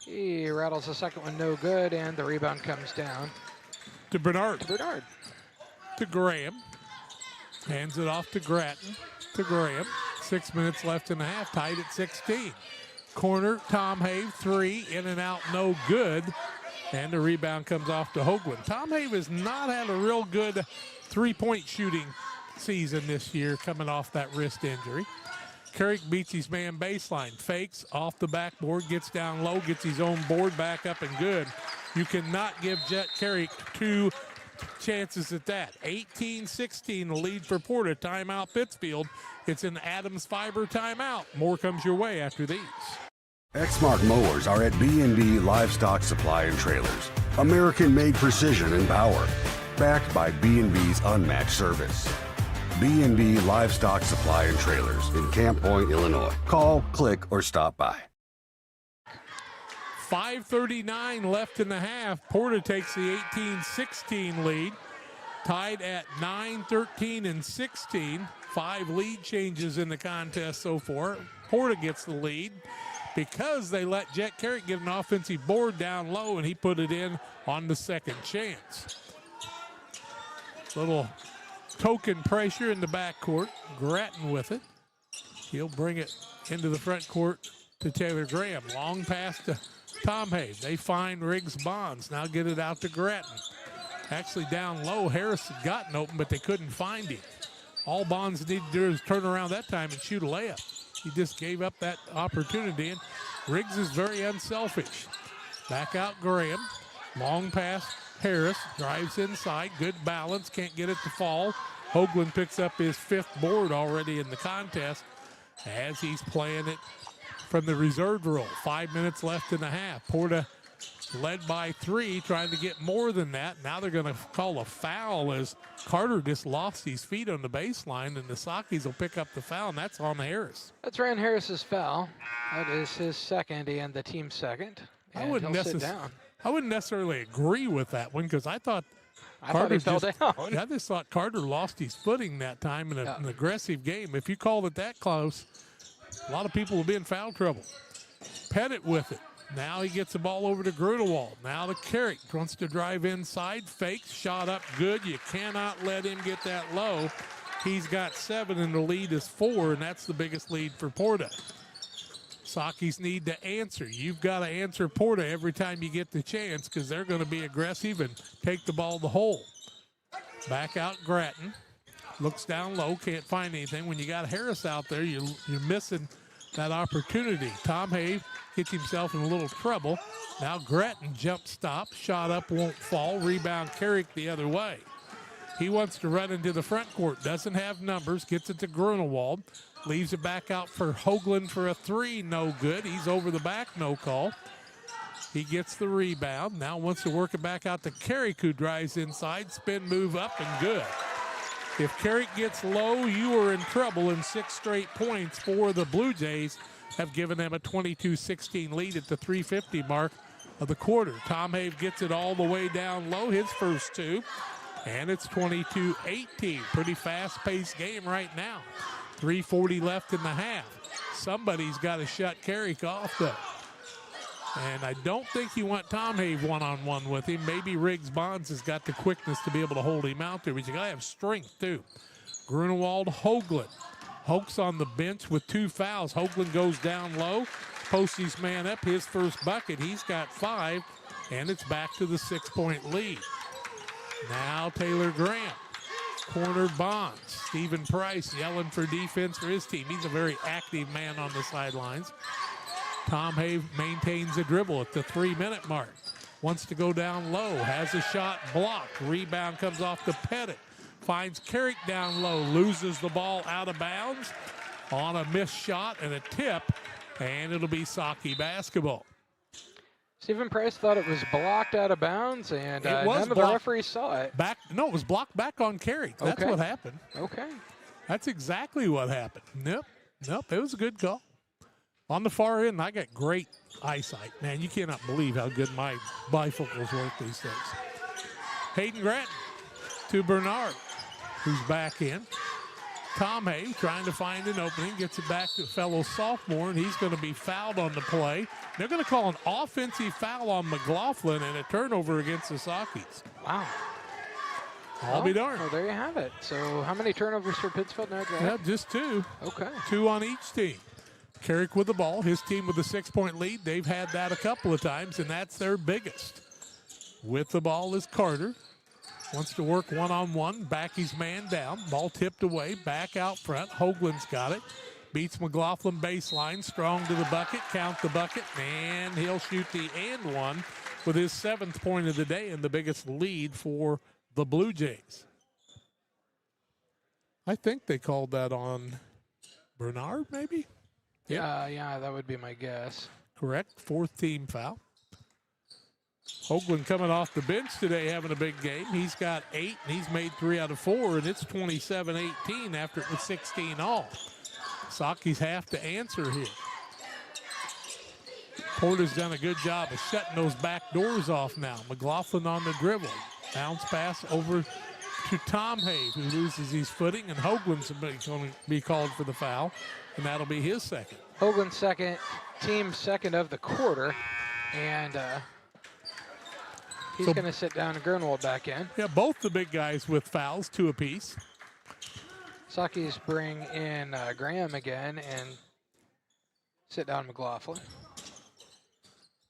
He rattles the second one, no good, and the rebound comes down. To Bernard. To Graham. Hands it off to Grattan. To Graham. 6 minutes left in the half, tied at 16. Corner, Tomhaven, 3, in and out, no good. And the rebound comes off to Hoagland. Tomhaven has not had a real good 3-point shooting season this year, coming off that wrist injury. Carrick beats his man baseline, fakes off the backboard, gets down low, gets his own board back up and good. You cannot give Jet Carrick 2 chances at that. 18-16, the lead for Porta. Timeout Pittsfield. It's an Adams Fiber timeout. More comes your way after these. Exmark mowers are at B&B Livestock Supply and Trailers. American-made precision and power. Backed by B&B's unmatched service. B&B Livestock Supply and Trailers in Camp Point, Illinois. Call, click, or stop by. 5:39 left in the half. Porta takes the 18-16 lead. Tied at 9, 13, and 16. 5 lead changes in the contest so far. Porta gets the lead because they let Jet Carrick get an offensive board down low, and he put it in on the second chance. Little token pressure in the backcourt. Grattan with it. He'll bring it into the front court to Taylor Graham. Long pass to Tomhaven. They find Riggs Bonds. Now get it out to Grattan. Actually down low, Harris had gotten open, but they couldn't find him. All Bonds needed to do is turn around that time and shoot a layup. He just gave up that opportunity, and Riggs is very unselfish. Back out Graham. Long pass. Harris drives inside. Good balance. Can't get it to fall. Hoagland picks up his 5th board already in the contest as he's playing it from the reserve role. 5 minutes left in the half. Porta led by 3, trying to get more than that. Now they're going to call a foul as Carter just lost his feet on the baseline, and the Sakis will pick up the foul, and that's on Harris. That's Ryan Harris's foul. That is his second and the team's second. I wouldn't necessarily agree with that one because I thought he fell down. I just thought Carter lost his footing that time in an aggressive game. If you called it that close, a lot of people will be in foul trouble. Pettit with it. Now he gets the ball over to Grunewald. Now to Carrick. Wants to drive inside. Fakes. Shot up good. You cannot let him get that low. He's got 7 and the lead is 4, and that's the biggest lead for Porta. Sakis need to answer. You've got to answer Porta every time you get the chance because they're going to be aggressive and take the ball to the hole. Back out Grattan. Looks down low, can't find anything. When you got Harris out there, you're missing that opportunity. Tom Have gets himself in a little trouble. Now Grattan jump stop, shot up, won't fall. Rebound Carrick the other way. He wants to run into the front court, doesn't have numbers, gets it to Grunewald. Leaves it back out for Hoagland for a 3, no good. He's over the back, no call. He gets the rebound. Now wants to work it back out to Carrick, who drives inside. Spin move up and good. If Carrick gets low, you are in trouble, and 6 straight points for the Blue Jays have given them a 22-16 lead at the 3:50 mark of the quarter. Tom Have gets it all the way down low, his first 2, and it's 22-18. Pretty fast-paced game right now. 3:40 left in the half. Somebody's got to shut Carrick off, though. And I don't think you want Tom Have one-on-one with him. Maybe Riggs Bonds has got the quickness to be able to hold him out there, but you got to have strength, too. Grunewald, Hoagland. Hoke's on the bench with 2 fouls. Hoagland goes down low, posts his man up, his first bucket. He's got 5, and it's back to the 6-point lead. Now Taylor Graham. Corner Bonds. Stephen Price yelling for defense for his team. He's a very active man on the sidelines. Tom Have maintains a dribble at the 3-minute mark. Wants to go down low. Has a shot blocked. Rebound comes off to Pettit. Finds Carrick down low. Loses the ball out of bounds on a missed shot and a tip. And it'll be Saki basketball. Stephen Price thought it was blocked out of bounds, and none of the referees saw it. No, it was blocked back on Carrick. That's what happened. Okay. That's exactly what happened. Nope, it was a good call. On the far end, I got great eyesight. Man, you cannot believe how good my bifocals work these days. Hayden Grattan to Bernard, who's back in. Tom Have trying to find an opening, gets it back to a fellow sophomore, and he's going to be fouled on the play. They're going to call an offensive foul on McLaughlin and a turnover against the Sakis. Wow. I'll be darned. Well, there you have it. So how many turnovers for Pittsfield now, Jack? Yeah, just 2. Okay. 2 on each team. Carrick with the ball, his team with a 6-point lead. They've had that a couple of times, and that's their biggest. With the ball is Carter. Wants to work one-on-one, back his man down. Ball tipped away, back out front. Hoagland's got it. Beats McLaughlin baseline, strong to the bucket, count the bucket, and he'll shoot the and one with his 7th point of the day and the biggest lead for the Blue Jays. I think they called that on Bernard, maybe? Yeah, that would be my guess. Correct, 4th team foul. Hoagland coming off the bench today having a big game. He's got 8, and he's made 3 out of 4, and it's 27-18 after it was 16 all. Sakis have to answer here. Porter's done a good job of shutting those back doors off now. McLaughlin on the dribble. Bounce pass over to Tom Have, who loses his footing, and Hoagland's going to be called for the foul, and that'll be his 2nd. Hoagland's 2nd, team 2nd of the quarter, and he's going to sit down and Grunewald back in. Yeah, both the big guys with fouls, 2 apiece. Sakis bring in Graham again and sit down McLaughlin.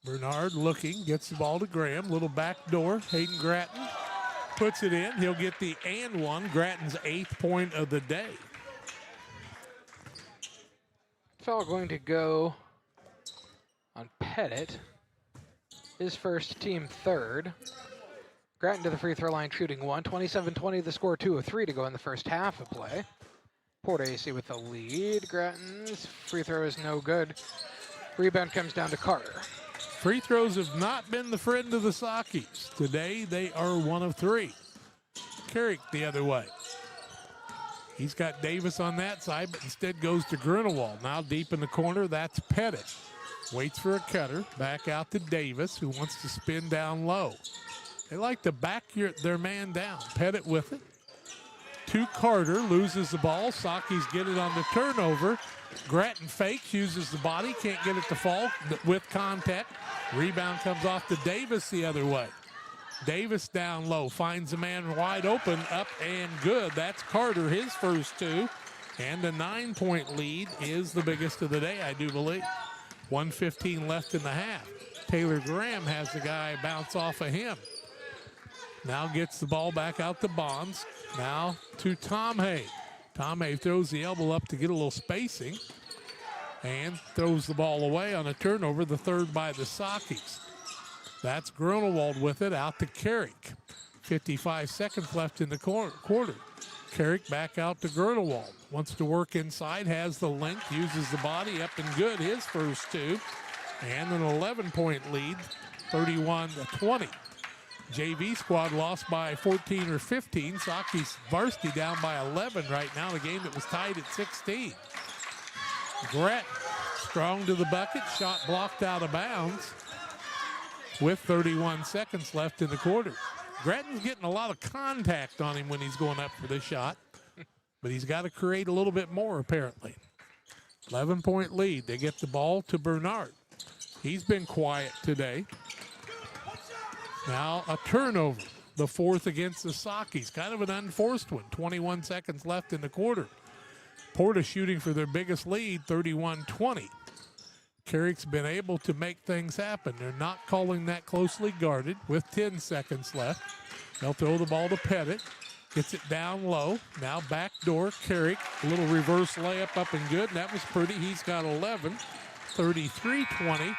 Bernard looking, gets the ball to Graham, little back door. Hayden Grattan puts it in. He'll get the and one, Grattan's 8th point of the day. Foul going to go on Pettit, his first, team 3rd. Grattan to the free throw line shooting 1. 27-20 the score, 2 of 3 to go in the first half of play. PORTA-A with the lead. Grattan's free throw is no good. Rebound comes down to Carter. Free throws have not been the friend of the Sockies. Today, they are 1 of 3. Carrick the other way. He's got Davis on that side, but instead goes to Grunewald. Now deep in the corner, that's Pettit. Waits for a cutter, back out to Davis, who wants to spin down low. They like to back their man down. Pettit with it. To Carter, loses the ball. Sockies get it on the turnover. Grattan fakes, uses the body, can't get it to fall with contact. Rebound comes off to Davis the other way. Davis down low, finds a man wide open, up and good. That's Carter, his first 2. And a 9-point lead is the biggest of the day, I do believe. 1:15 left in the half. Taylor Graham has the guy bounce off of him. Now gets the ball back out to Bonds. Now to Tom Hay. Tom Hay throws the elbow up to get a little spacing and throws the ball away on a turnover, the third by the Sockies. That's Grunewald with it, out to Carrick. 55 seconds left in the quarter. Carrick back out to Grunewald. Wants to work inside, has the length, uses the body, up and good, his first 2. And an 11-point lead, 31-20. JV squad lost by 14 or 15. Sockies varsity down by 11 right now. The game that was tied at 16. Grattan strong to the bucket, shot blocked out of bounds with 31 seconds left in the quarter. Grattan's getting a lot of contact on him when he's going up for this shot, but he's got to create a little bit more apparently. 11-point lead. They get the ball to Bernard. He's been quiet today. Now a turnover, the 4th against the Sockies. Kind of an unforced one. 21 seconds left in the quarter. Porta shooting for their biggest lead, 31-20. Carrick's been able to make things happen. They're not calling that closely guarded with 10 seconds left. They'll throw the ball to Pettit. Gets it down low. Now backdoor Carrick. A little reverse layup up and good. And that was pretty. He's got 11. 33-20.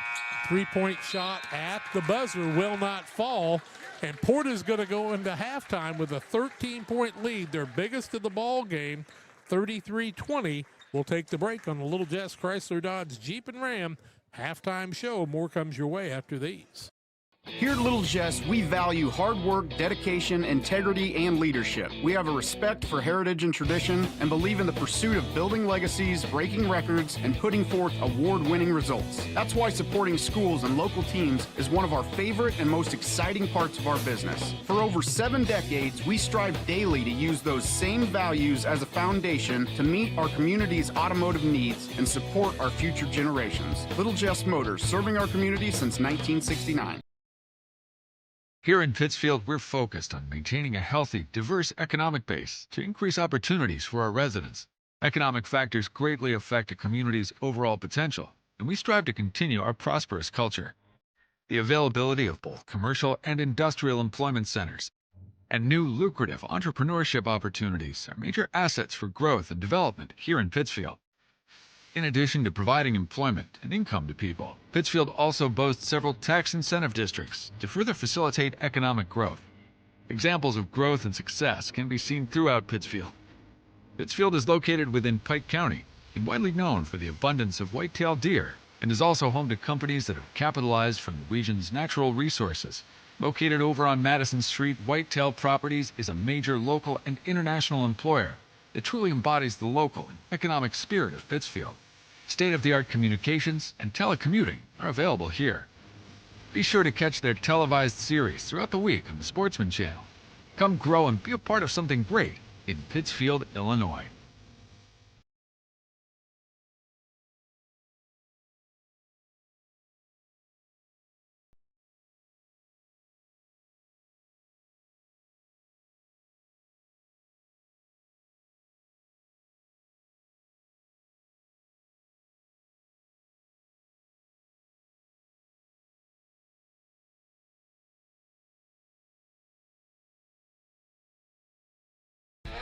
3-point shot at the buzzer will not fall. And Porta's going to go into halftime with a 13-point lead. Their biggest of the ball game. 33-20. We'll take the break on the Little Jess Chrysler Dodge Jeep and Ram halftime show. More comes your way after these. Here at Little Jess, we value hard work, dedication, integrity, and leadership. We have a respect for heritage and tradition and believe in the pursuit of building legacies, breaking records, and putting forth award-winning results. That's why supporting schools and local teams is one of our favorite and most exciting parts of our business. For over 7 decades, we strive daily to use those same values as a foundation to meet our community's automotive needs and support our future generations. Little Jess Motors, serving our community since 1969. Here in Pittsfield, we're focused on maintaining a healthy, diverse economic base to increase opportunities for our residents. Economic factors greatly affect a community's overall potential, and we strive to continue our prosperous culture. The availability of both commercial and industrial employment centers and new lucrative entrepreneurship opportunities are major assets for growth and development here in Pittsfield. In addition to providing employment and income to people, Pittsfield also boasts several tax incentive districts to further facilitate economic growth. Examples of growth and success can be seen throughout Pittsfield. Pittsfield is located within Pike County and widely known for the abundance of white-tailed deer, and is also home to companies that have capitalized from the region's natural resources. Located over on Madison Street, Whitetail Properties is a major local and international employer that truly embodies the local and economic spirit of Pittsfield. State-of-the-art communications and telecommuting are available here. Be sure to catch their televised series throughout the week on the Sportsman Channel. Come grow and be a part of something great in Pittsfield, Illinois.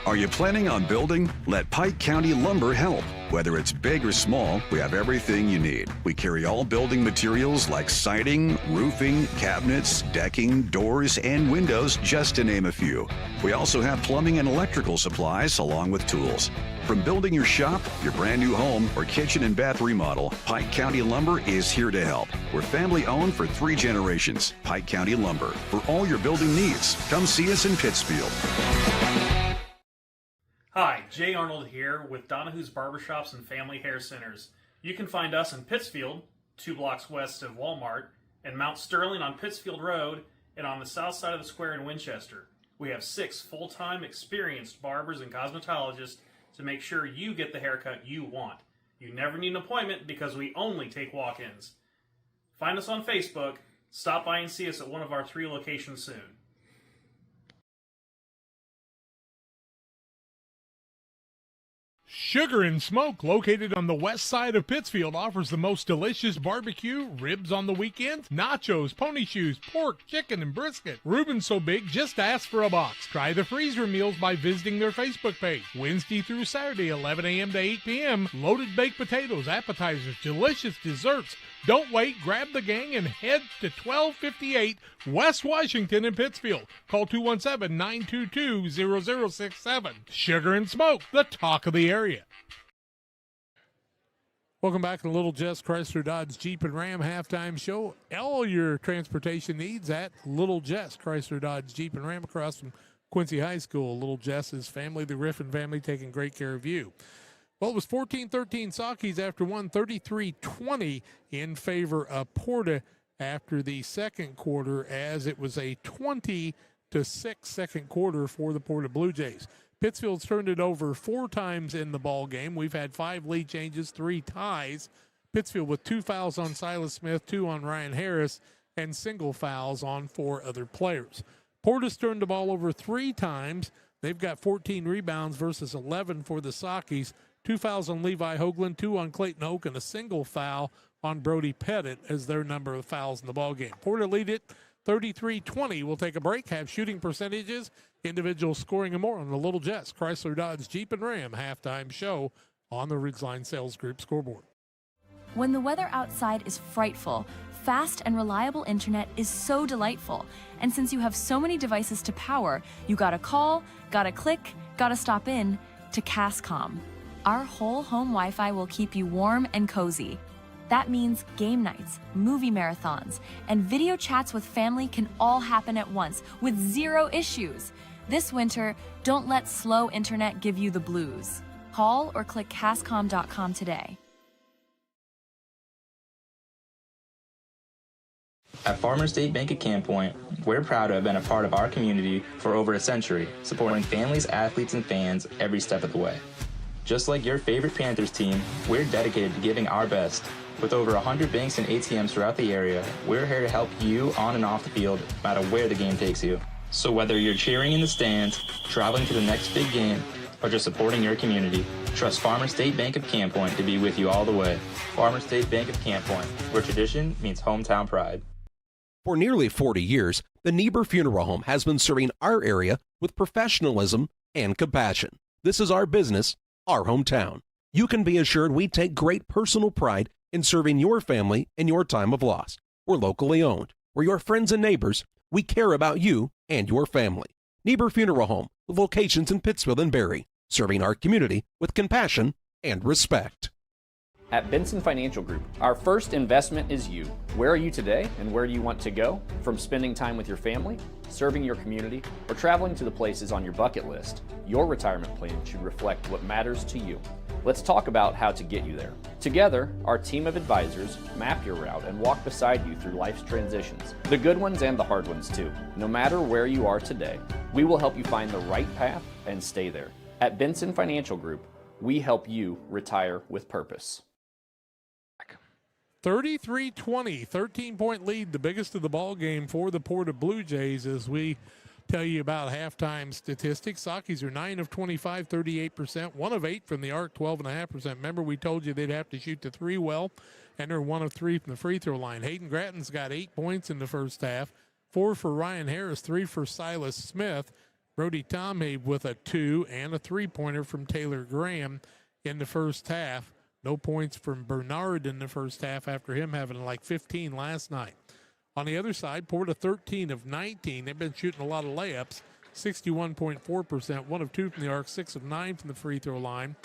Are you planning on building? Let Pike County Lumber help. Whether it's big or small, we have everything you need. We carry all building materials like siding, roofing, cabinets, decking, doors, and windows, just to name a few. We also have plumbing and electrical supplies along with tools. From building your shop, your brand new home, or kitchen and bath remodel, Pike County Lumber is here to help. We're family owned for 3 generations. Pike County Lumber, for all your building needs. Come see us in Pittsfield. Hi, Jay Arnold here with Donahue's Barbershops and Family Hair Centers. You can find us in Pittsfield, 2 blocks west of Walmart, and Mount Sterling on Pittsfield Road, and on the south side of the square in Winchester. We have 6 full-time experienced barbers and cosmetologists to make sure you get the haircut you want. You never need an appointment because we only take walk-ins. Find us on Facebook. Stop by and see us at one of our 3 locations soon. Sugar and Smoke, located on the west side of Pittsfield, offers the most delicious barbecue, ribs on the weekends, nachos, pony shoes, pork, chicken, and brisket. Reuben's so big, just ask for a box. Try the freezer meals by visiting their Facebook page. Wednesday through Saturday, 11 a.m. to 8 p.m. Loaded baked potatoes, appetizers, delicious desserts. Don't wait, grab the gang and head to 1258 West Washington in Pittsfield. Call 217-922-0067. Sugar and Smoke, the talk of the area. Welcome back to Little Jess Chrysler Dodge Jeep and Ram halftime show. All your transportation needs at Little Jess Chrysler Dodge Jeep and Ram across from Quincy High School. Little Jess's family, the Griffin family, taking great care of you. Well, it was 14-13 Sockies after one, 33-20 in favor of Porta after the second quarter, as it was a 20-6 second quarter for the Porta Blue Jays. Pittsfield's turned it over 4 times in the ball game. We've had 5 lead changes, 3 ties. Pittsfield with 2 fouls on Silas Smith, 2 on Ryan Harris, and single fouls on 4 other players. Porta's turned the ball over 3 times. They've got 14 rebounds versus 11 for the Sockies. 2 fouls on Levi Hoagland, 2 on Clayton Oak, and a single foul on Brody Pettit as their number of fouls in the ballgame. Porta lead it 33-20. We'll take a break, have shooting percentages, individual scoring, and more on the Little Jess Chrysler Dodge Jeep and Ram halftime show on the Ridgeline Sales Group scoreboard. When the weather outside is frightful, fast and reliable internet is so delightful. And since you have so many devices to power, you gotta call, gotta click, gotta stop in to Cascom. Our whole home Wi-Fi will keep you warm and cozy. That means game nights, movie marathons, and video chats with family can all happen at once with 0 issues. This winter, don't let slow internet give you the blues. Call or click Cascom.com today. At Farmers State Bank of Camp Point, we're proud to have been a part of our community for over a century, supporting families, athletes, and fans every step of the way. Just like your favorite Panthers team, we're dedicated to giving our best. With over 100 banks and ATMs throughout the area, we're here to help you on and off the field, no matter where the game takes you. So whether you're cheering in the stands, traveling to the next big game, or just supporting your community, trust Farmers State Bank of Camp Point to be with you all the way. Farmers State Bank of Camp Point, where tradition means hometown pride. For nearly 40 years, the Niebuhr Funeral Home has been serving our area with professionalism and compassion. This is our business, our hometown. You can be assured we take great personal pride in serving your family in your time of loss. We're locally owned. We're your friends and neighbors. We care about you and your family. Niebuhr Funeral Home, with locations in Pittsfield and Barry, serving our community with compassion and respect. At Benson Financial Group, our first investment is you. Where are you today and where do you want to go? From spending time with your family, serving your community, or traveling to the places on your bucket list, your retirement plan should reflect what matters to you. Let's talk about how to get you there. Together, our team of advisors map your route and walk beside you through life's transitions, the good ones and the hard ones too. No matter where you are today, we will help you find the right path and stay there. At Benson Financial Group, we help you retire with purpose. 33-20, 13-point lead, the biggest of the ball game for the Porta Blue Jays as we tell you about halftime statistics. Sockies are 9 of 25, 38%, 1 of 8 from the arc, 12.5%. Remember, we told you they'd have to shoot the 3 well, and they're 1 of 3 from the free throw line. Hayden Gratton's got 8 points in the first half, 4 for Ryan Harris, 3 for Silas Smith. Brody Tomhabe with a 2 and a 3-pointer from Taylor Graham. in the first half. No points from Bernard in the first half after him having like 15 last night. On the other side, Porta 13 of 19. They've been shooting a lot of layups, 61.4%, 1 of 2 from the arc, 6 of 9 from the free throw line.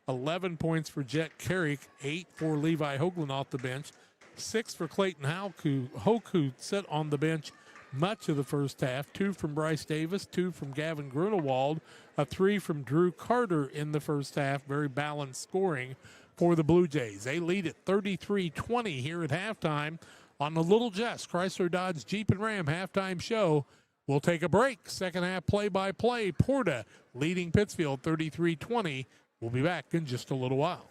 11 points for Jet Carrick, 8 for Levi Hoagland off the bench, 6 for Clayton Hoke, who sat on the bench much of the first half, 2 from Bryce Davis, 2 from Gavin Grunewald, a 3 from Drew Carter in the first half. Very balanced scoring for the Blue Jays. They lead at 33-20 here at halftime on the Little Jess Chrysler Dodge Jeep and Ram halftime show. We'll take a break. Second half play-by-play. Porta leading Pittsfield 33-20. We'll be back in just a little while.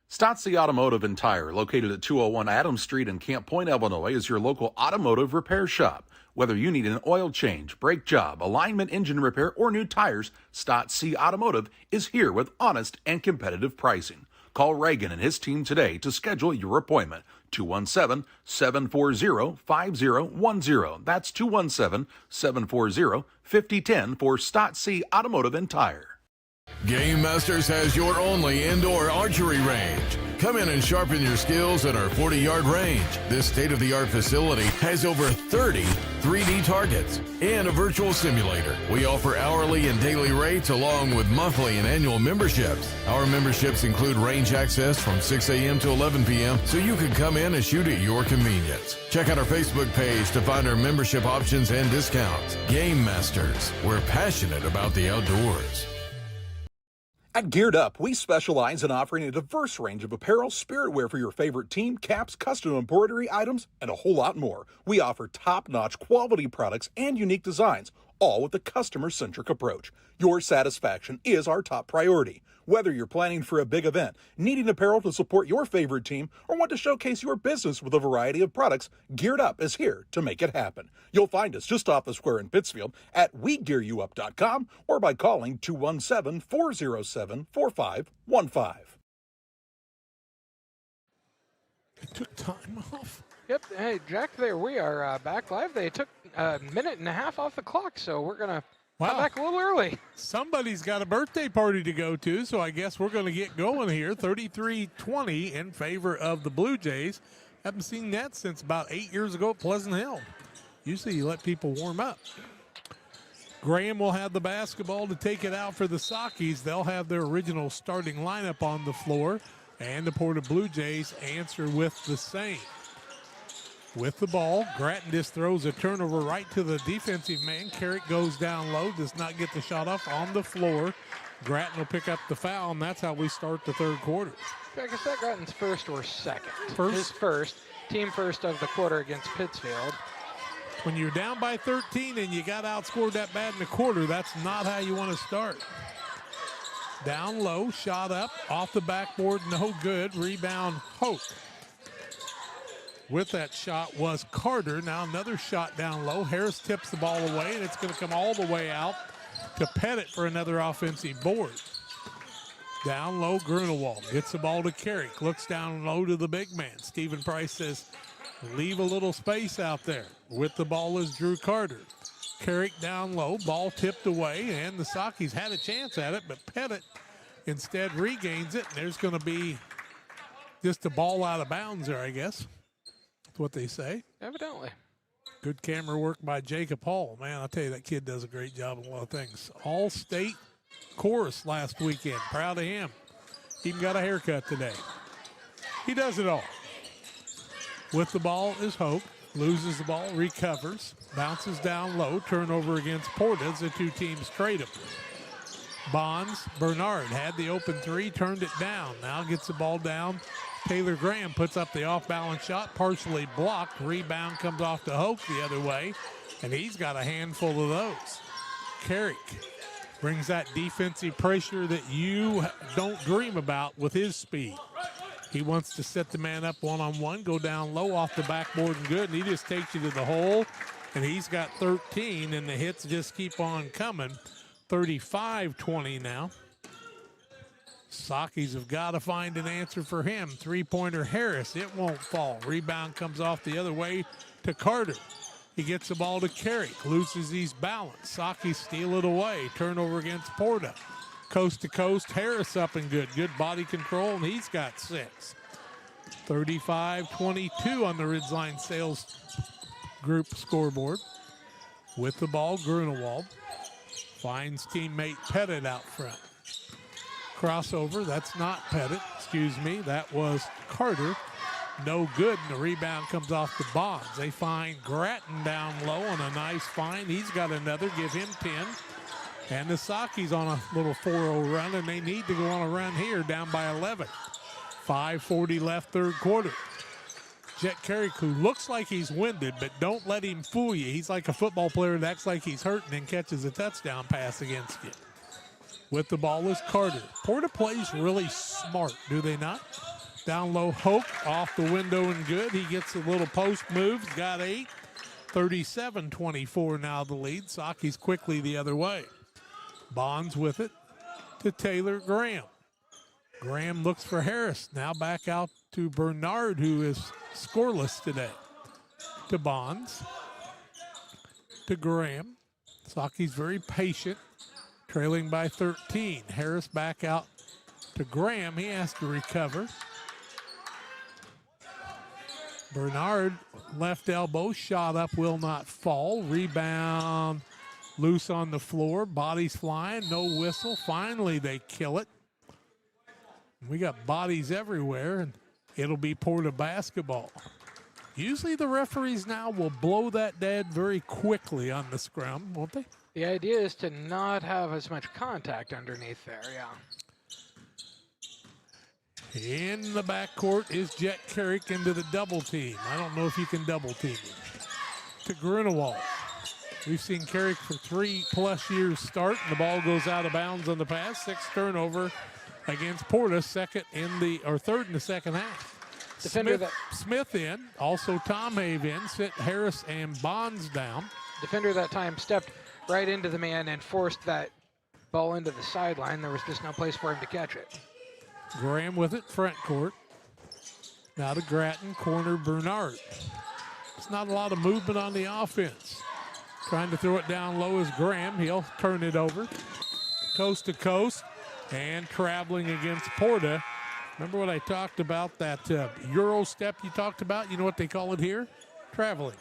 Stotzi Automotive and Tire, located at 201 Adams Street in Camp Point, Illinois, is your local automotive repair shop. Whether you need an oil change, brake job, alignment, engine repair, or new tires, Stotzi Automotive is here with honest and competitive pricing. Call Reagan and his team today to schedule your appointment. 217-740-5010. That's 217-740-5010 for Stotzi Automotive and Tire. Game Masters has your only indoor archery range. Come in and sharpen your skills at our 40-yard range. This state-of-the-art facility has over 30 3D targets and a virtual simulator. We offer hourly and daily rates along with monthly and annual memberships. Our memberships include range access from 6 a.m. to 11 p.m. so you can come in and shoot at your convenience. Check out our Facebook page to find our membership options and discounts. Game Masters, we're passionate about the outdoors. At Geared Up, we specialize in offering a diverse range of apparel, spirit wear for your favorite team, caps, custom embroidery items, and a whole lot more. We offer top-notch quality products and unique designs, all with a customer-centric approach. Your satisfaction is our top priority. Whether you're planning for a big event, needing apparel to support your favorite team, or want to showcase your business with a variety of products, Geared Up is here to make it happen. You'll find us just off the square in Pittsfield at WeGearYouUp.com or by calling 217-407-4515. It took time off. Yep. Hey, Jack, there we are back live. They took a minute and a half off the clock, so we're going to come back a little early. Somebody's got a birthday party to go to, so I guess we're going to get going here. 33-20 in favor of the Blue Jays. Haven't seen that since about 8 years ago at Pleasant Hill. Usually you let people warm up. Graham will have the basketball to take it out for the Sockies. They'll have their original starting lineup on the floor, and the Porta Blue Jays answer with the same. With the ball, Gratton just throws a turnover right to the defensive man. Carrick goes down low, does not get the shot off on the floor. Gratton will pick up the foul, and that's how we start the third quarter. I guess that Gratton's first or second. First. His first, team first of the quarter against Pittsfield. When you're down by 13 and you got outscored that bad in the quarter, that's not how you want to start. Down low, shot up, off the backboard, no good. Rebound, Hoke. With that shot was Carter. Now another shot down low. Harris tips the ball away, and it's going to come all the way out to Pettit for another offensive board. Down low, Grunewald gets the ball to Carrick. Looks down low to the big man. Stephen Price says, leave a little space out there. With the ball is Drew Carter. Carrick down low, ball tipped away, and the Sockies had a chance at it, but Pettit instead regains it, and there's going to be just a ball out of bounds there, I guess. What they say. Evidently. Good camera work by Jacob Hall. Man, I'll tell you, that kid does a great job of a lot of things. All-state chorus last weekend. Proud of him. Even got a haircut today. He does it all. With the ball is Hope. Loses the ball, recovers. Bounces down low. Turnover against Porta as the two teams trade him. Bonds, Bernard had the open three, turned it down. Now gets the ball down. Taylor Graham puts up the off-balance shot, partially blocked. Rebound comes off to Hoke the other way, and he's got a handful of those. Carrick brings that defensive pressure that you don't dream about with his speed. He wants to set the man up one-on-one, go down low off the backboard and good, and he just takes you to the hole, and he's got 13, and the hits just keep on coming. 35-20 now. Sockies have got to find an answer for him. Three-pointer Harris, it won't fall. Rebound comes off the other way to Carter. He gets the ball to Carrick, loses his balance. Sockies steal it away. Turnover against Porta. Coast to coast, Harris up and good. Good body control, and he's got 6. 35-22 on the Ridgeline Sales Group scoreboard. With the ball, Grunewald finds teammate Pettit out front. Crossover, that's not Pettit, excuse me. That was Carter. No good, and the rebound comes off the Bonds. They find Gratton down low on a nice find. He's got another, give him 10. And the Saki's on a little 4-0 run, and they need to go on a run here, down by 11. 5:40 left, third quarter. Jet Carrick, who looks like he's winded, but don't let him fool you. He's like a football player that acts like he's hurt and then catches a touchdown pass against you. With the ball is Carter. Porta plays really smart, do they not? Down low, Hoke off the window and good. He gets a little post move, got 8. 37-24 now the lead. Saki's quickly the other way. Bonds with it to Taylor Graham. Graham looks for Harris. Now back out to Bernard, who is scoreless today. To Bonds. To Graham. Saki's very patient, trailing by 13. Harris back out to Graham. He has to recover. Bernard, left elbow, shot up, will not fall. Rebound, loose on the floor. Bodies flying, no whistle. Finally, they kill it. We got bodies everywhere, and it'll be Porta basketball. Usually the referees now will blow that dead very quickly on the scrum, won't they? The idea is to not have as much contact underneath there, yeah. In the backcourt is Jet Carrick into the double team. I don't know if you can double team him. To Grunewald. We've seen Carrick for 3+ years start, and the ball goes out of bounds on the pass. 6th turnover against Porta, third in the second half. Smith in, also Tom Have in, sit Harris and Bonds down. Defender that time stepped right into the man and forced that ball into the sideline. There was just no place for him to catch it. Graham with it, front court. Now to Gratton, corner Bernard. It's not a lot of movement on the offense. Trying to throw it down low is Graham. He'll turn it over. Coast to coast and traveling against Porta. Remember what I talked about, that Euro step you talked about? You know what they call it here? Traveling.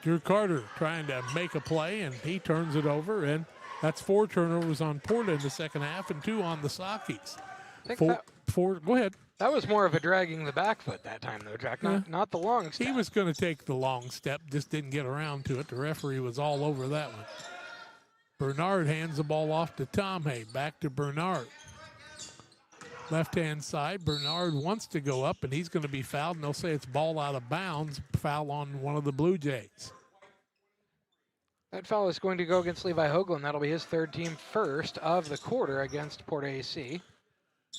Drew Carter trying to make a play, and he turns it over, and that's 4 turnovers on Porta in the second half and 2 on the Sakis. Go ahead. That was more of a dragging the back foot that time, though, Jack, not the long step. He was going to take the long step, just didn't get around to it. The referee was all over that one. Bernard hands the ball off to Tom Hay. Back to Bernard. Left-hand side, Bernard wants to go up, and he's going to be fouled, and they'll say it's ball out of bounds, foul on one of the Blue Jays. That foul is going to go against Levi Hoagland. That'll be his third team first of the quarter against Porta-A.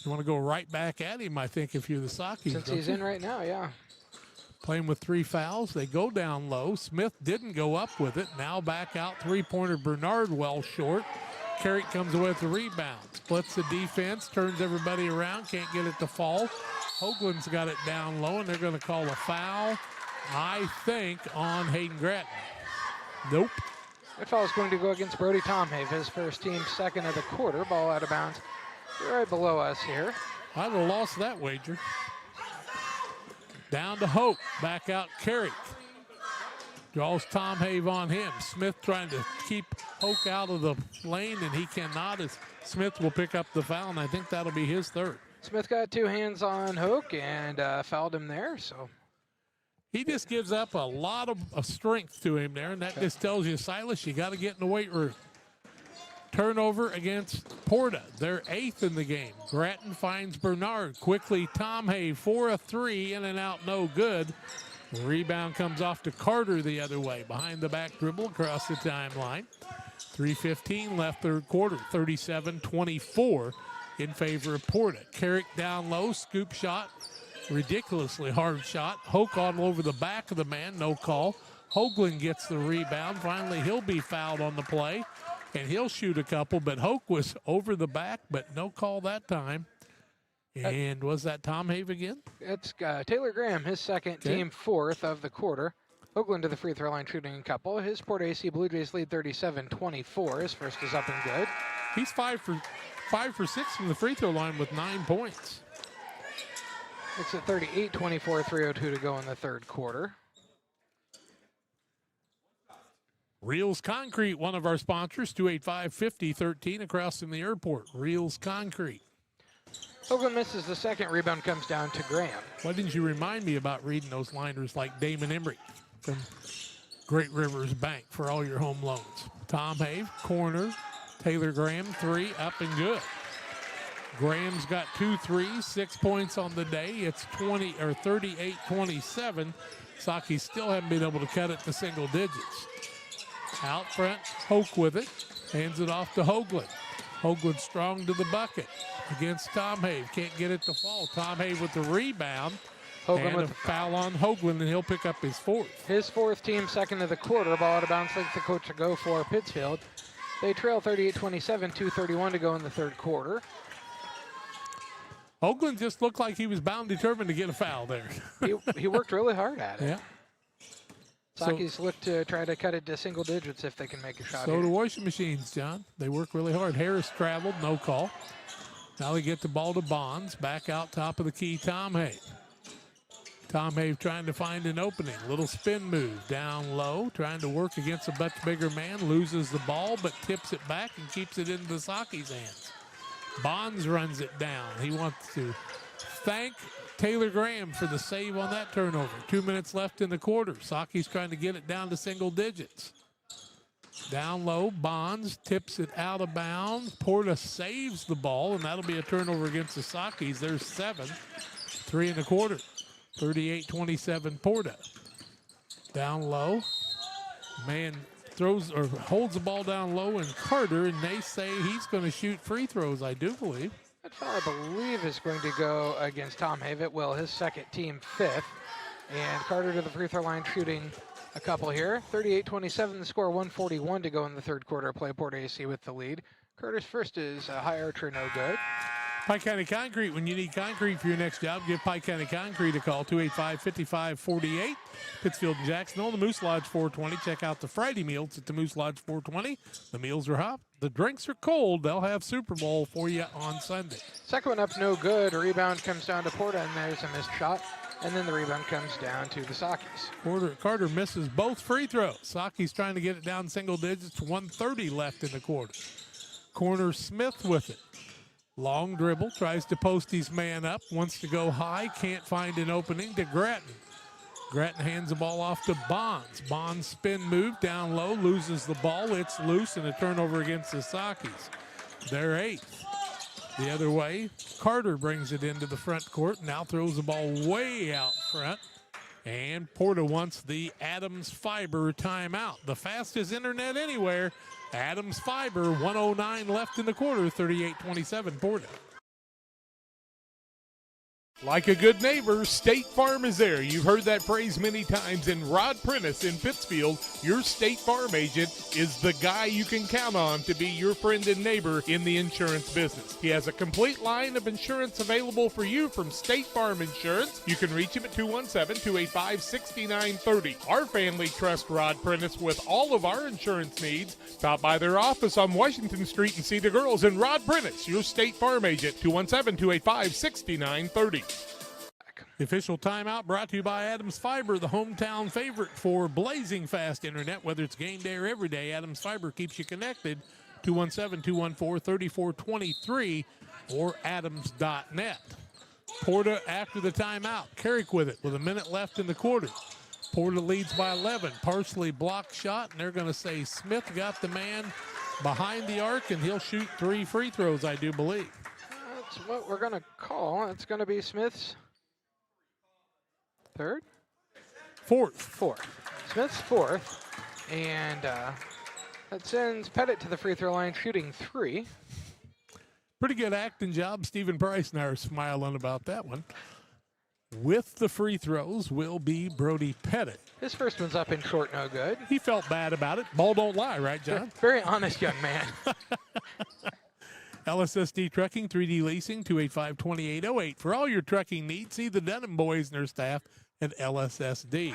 You want to go right back at him, I think, if you're the Sakis. Since he's in right now, yeah. Playing with 3 fouls. They go down low. Smith didn't go up with it. Now back out, three-pointer Bernard well short. Carrick comes away with the rebound. Splits the defense, turns everybody around, can't get it to fall. Hoagland's got it down low, and they're going to call a foul, I think, on Hayden Gratton. Nope. That foul is going to go against Brody Tomhave, his first team, second of the quarter. Ball out of bounds right below us here. I'd have lost that wager. Down to Hope, back out Carrick. Draws Tom Have on him. Smith trying to keep Hoke out of the lane, and he cannot, as Smith will pick up the foul, and I think that'll be his third. Smith got 2 hands on Hoke and fouled him there, so. He just gives up a lot of strength to him there, and that just tells you, Silas, you got to get in the weight room. Turnover against Porta. They're 8th in the game. Gratton finds Bernard. Quickly, Tom Hay, 4 of 3, in and out, no good. The rebound comes off to Carter the other way. Behind the back dribble across the timeline. 3:15 left third quarter. 37-24 in favor of Porta. Carrick down low, scoop shot. Ridiculously hard shot. Hoke all over the back of the man, no call. Hoagland gets the rebound. Finally, he'll be fouled on the play, and he'll shoot a couple, but Hoke was over the back, but no call that time. And was that Tom Have again? It's Taylor Graham, his second team, 4th of the quarter. Hoagland to the free throw line shooting a couple. His Porta-A Blue Jays lead 37-24. His first is up and good. He's 5 for 6 from the free throw line with 9 points. It's at 38-24, 3:02 to go in the third quarter. Reels Concrete, one of our sponsors, 285-50-13 across from the airport. Reels Concrete. Oakland misses the second. Rebound comes down to Graham. Why didn't you remind me about reading those liners like Damon Emery from Great Rivers Bank for all your home loans? Tom Have, corner. Taylor Graham, 3, up and good. Graham's got 2 threes, 6 points on the day. It's 38-27. Saki still haven't been able to cut it to single digits. Out front, Hoke with it. Hands it off to Hoagland. Hoagland strong to the bucket against Tom Have. Can't get it to fall. Tom Have with the rebound. Hoagland and with a foul on Hoagland, and he'll pick up his 4th. His 4th, team second of the quarter. Ball out of bounds, lets the coach to go for Pittsfield. They trail 38-27, 2:31 to go in the third quarter. Hoagland just looked like he was bound determined to get a foul there. He worked really hard at it. Yeah. Saki's look to try to cut it to single digits if they can make a shot So here. do washing machines, John. They work really hard. Harris traveled, no call. Now they get the ball to Bonds. Back out top of the key, Tom Have. Tom Have trying to find an opening. Little spin move down low, trying to work against a much bigger man. Loses the ball, but tips it back and keeps it into Saki's hands. Bonds runs it down. He wants to thank Taylor Graham for the save on that turnover. 2 minutes left in the quarter. Saki's trying to get it down to single digits. Down low, Bonds tips it out of bounds. Porta saves the ball, and that'll be a turnover against the Sakis. There's 7. 3 in the quarter. 38-27 Porta. Down low. Man throws or holds the ball down low, and Carter, and they say he's going to shoot free throws, I do believe. That foul, I believe, is going to go against Tom Have. It will, his second, team 5th. And Carter to the free throw line shooting a couple here. 38-27, the score, 1:41 to go in the third quarter. Play Port-A with the lead. Carter's first is a high archer, no good. Pike County Concrete, when you need concrete for your next job, give Pike County Concrete a call, 285-5548. Pittsfield and Jacksonville, the Moose Lodge 420. Check out the Friday meals at the Moose Lodge 420. The meals are hot. The drinks are cold. They'll have Super Bowl for you on Sunday. Second one up, no good. A rebound comes down to Porta, and there's a missed shot. And then the rebound comes down to the Sakis. Carter misses both free throws. Saki's trying to get it down single digits. 1:30 left in the quarter. Corner Smith with it. Long dribble, tries to post his man up, wants to go high, can't find an opening to Grattan. Grattan hands the ball off to Bonds. Bonds spin move down low, loses the ball. It's loose and a turnover against the Sakis. They're 8th. The other way, Carter brings it into the front court, now throws the ball way out front. And Porta wants the Adams Fiber timeout. The fastest internet anywhere. Adams Fiber, 1:09 left in the quarter, 38-27 Porta. Like a good neighbor, State Farm is there. You've heard that phrase many times. And Rod Prentice in Pittsfield, your State Farm agent, is the guy you can count on to be your friend and neighbor in the insurance business. He has a complete line of insurance available for you from State Farm Insurance. You can reach him at 217-285-6930. Our family trusts Rod Prentice with all of our insurance needs. Stop by their office on Washington Street and see the girls. And Rod Prentice, your State Farm agent, 217-285-6930. The official timeout brought to you by Adams Fiber, the hometown favorite for blazing fast internet. Whether it's game day or every day, Adams Fiber keeps you connected. 217-214-3423 or adams.net. Porta after the timeout. Carrick with it with a minute left in the quarter. Porta leads by 11. Partially blocked shot, and they're going to say Smith got the man behind the arc, and he'll shoot 3 free throws, I do believe. That's what we're going to call. It's going to be Smith's third? Fourth. Smith's 4th. And that sends Pettit to the free throw line, shooting 3. Pretty good acting job. Stephen Price and I are smiling about that one. With the free throws will be Brody Pettit. His first one's up and short, no good. He felt bad about it. Ball don't lie, right, John? Very honest young man. LSSD Trucking, 3D Leasing, 285-2808. For all your trucking needs, see the Dunham boys and their staff at LSSD.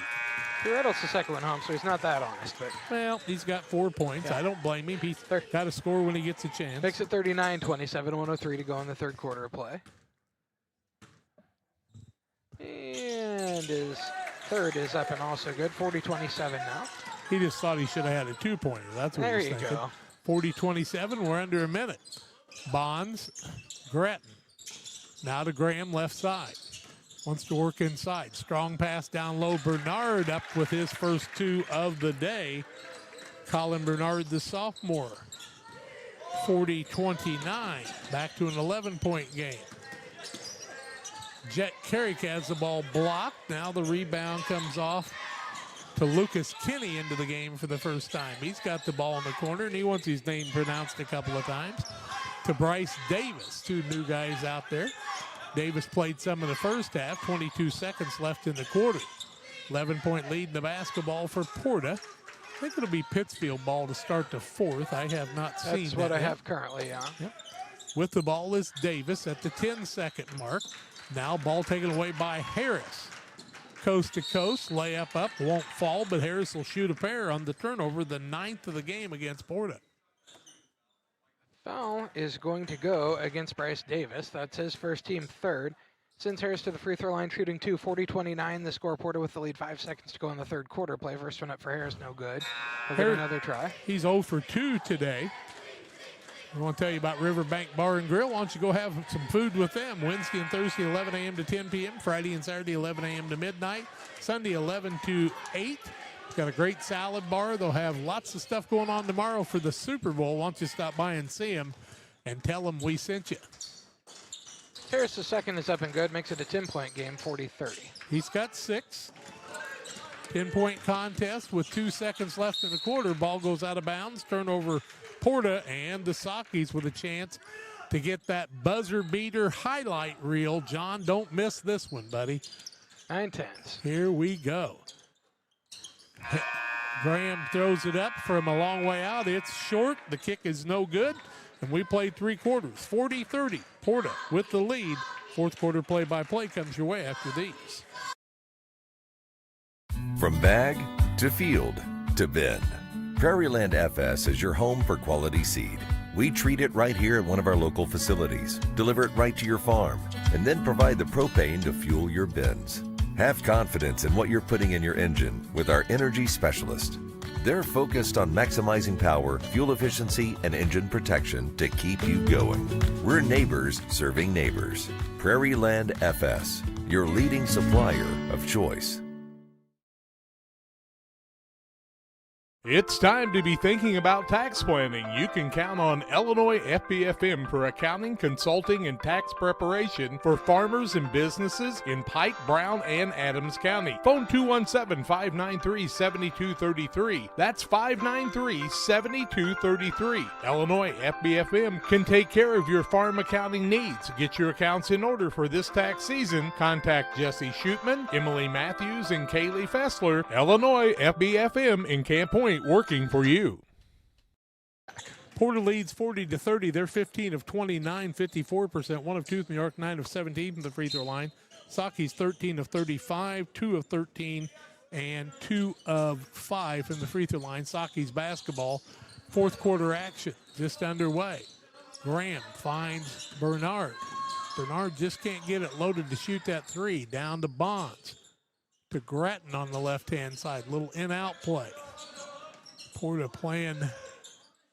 Riddle's the second one home, so he's not that honest. But well, he's got 4 points. Yeah. I don't blame him. He's got to score when he gets a chance. Makes it 39-27, 103 to go in the third quarter of play. And his third is up and also good, 40-27 now. He just thought he should have had a 2-pointer. That's what There he's you thinking. go. 40-27, we're under a minute. Bonds, Gretton. Now to Graham, left side. Wants to work inside. Strong pass down low. Bernard up with his first 2 of the day. Colin Bernard, the sophomore. 40-29. Back to an 11-point game. Jet Carrick has the ball blocked. Now the rebound comes off to Lucas Kinney into the game for the first time. He's got the ball in the corner, and he wants his name pronounced a couple of times. To Bryce Davis, 2 new guys out there. Davis played some in the first half, 22 seconds left in the quarter. 11-point lead in the basketball for Porta. I think it'll be Pittsfield ball to start the fourth. I have not seen that. That's what I yet. have currently, yeah. Yep. With the ball is Davis at the 10-second mark. Now ball taken away by Harris. Coast to coast, layup up, won't fall, but Harris will shoot a pair on the turnover, the 9th of the game against Porta. Foul is going to go against Bryce Davis. That's his first, team third. Sends Harris to the free throw line, shooting 2, 40-29. The score, Porta with the lead, 5 seconds to go in the third quarter. Play first one up for Harris, no good. We'll get another try. He's 0 for 2 today. I want to tell you about Riverbank Bar and Grill. Why don't you go have some food with them? Wednesday and Thursday, 11 a.m. to 10 p.m. Friday and Saturday, 11 a.m. to midnight. Sunday, 11 to 8. Got a great salad bar. They'll have lots of stuff going on tomorrow for the Super Bowl. Why don't you stop by and see them and tell them we sent you. Harris, the second, is up and good. Makes it a 10-point game, 40-30. He's got 6. 10-point contest with 2 seconds left in the quarter. Ball goes out of bounds. Turnover Porta, and the Sakis with a chance to get that buzzer beater highlight reel. John, don't miss this one, buddy. 9-10. Here we go. Graham throws it up from a long way out. It's short. The kick is no good. And we played 3 quarters. 40-30. Porta with the lead. Fourth quarter play-by-play comes your way after these. From bag to field to bin, Prairieland FS is your home for quality seed. We treat it right here at one of our local facilities, deliver it right to your farm, and then provide the propane to fuel your bins. Have confidence in what you're putting in your engine with our energy specialist. They're focused on maximizing power, fuel efficiency, and engine protection to keep you going. We're neighbors serving neighbors. Prairieland FS, your leading supplier of choice. It's time to be thinking about tax planning. You can count on Illinois FBFM for accounting, consulting, and tax preparation for farmers and businesses in Pike, Brown, and Adams County. Phone 217-593-7233. That's 593-7233. Illinois FBFM can take care of your farm accounting needs. Get your accounts in order for this tax season. Contact Jesse Shootman, Emily Matthews, and Kaylee Fessler. Illinois FBFM in Camp Point, working for you. Porta leads 40-30. They're 15 of 29, 54%. 1 of 2 from New York, 9 of 17 from the free throw line. Saki's 13 of 35, 2 of 13, and 2 of 5 from the free throw line. Saki's basketball. Fourth quarter action just underway. Graham finds Bernard. Bernard just can't get it loaded to shoot that 3. Down to Bonds. To Gretton on the left-hand side. Little in-out play. Porta playing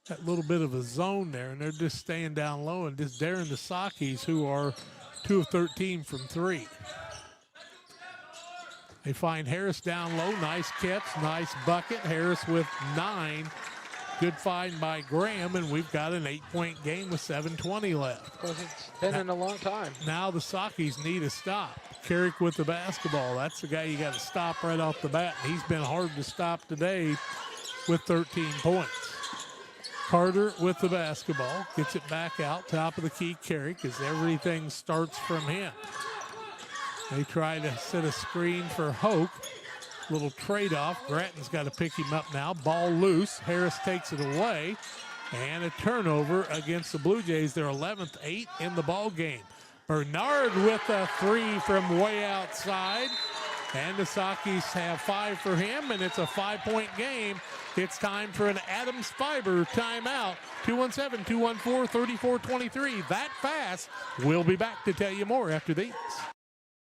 that little bit of a zone there, and they're just staying down low and just daring the Sakis, who are 2 of 13 from 3. They find Harris down low. Nice catch, nice bucket. Harris with 9. Good find by Graham, and we've got an 8-point game with 7:20 left. Because it's been in a long time. Now the Sakis need a stop. Carrick with the basketball. That's the guy you got to stop right off the bat. And he's been hard to stop today with 13 points. Carter with the basketball. Gets it back out. Top of the key, Carrick, as everything starts from him. They try to set a screen for Hoke. Little trade-off. Gratton's got to pick him up now. Ball loose. Harris takes it away. And a turnover against the Blue Jays. Their 11th, 8 in the ball game. Bernard with a 3 from way outside. And the Sakis have 5 for him, and it's a 5-point game. It's time for an Adams Fiber timeout. 217-214-3423. That fast. We'll be back to tell you more after these.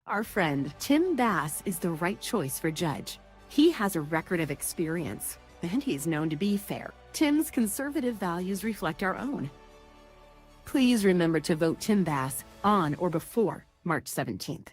Our friend Tim Bass is the right choice for judge. He has a record of experience, and he's known to be fair. Tim's conservative values reflect our own. Please remember to vote Tim Bass on or before March 17th.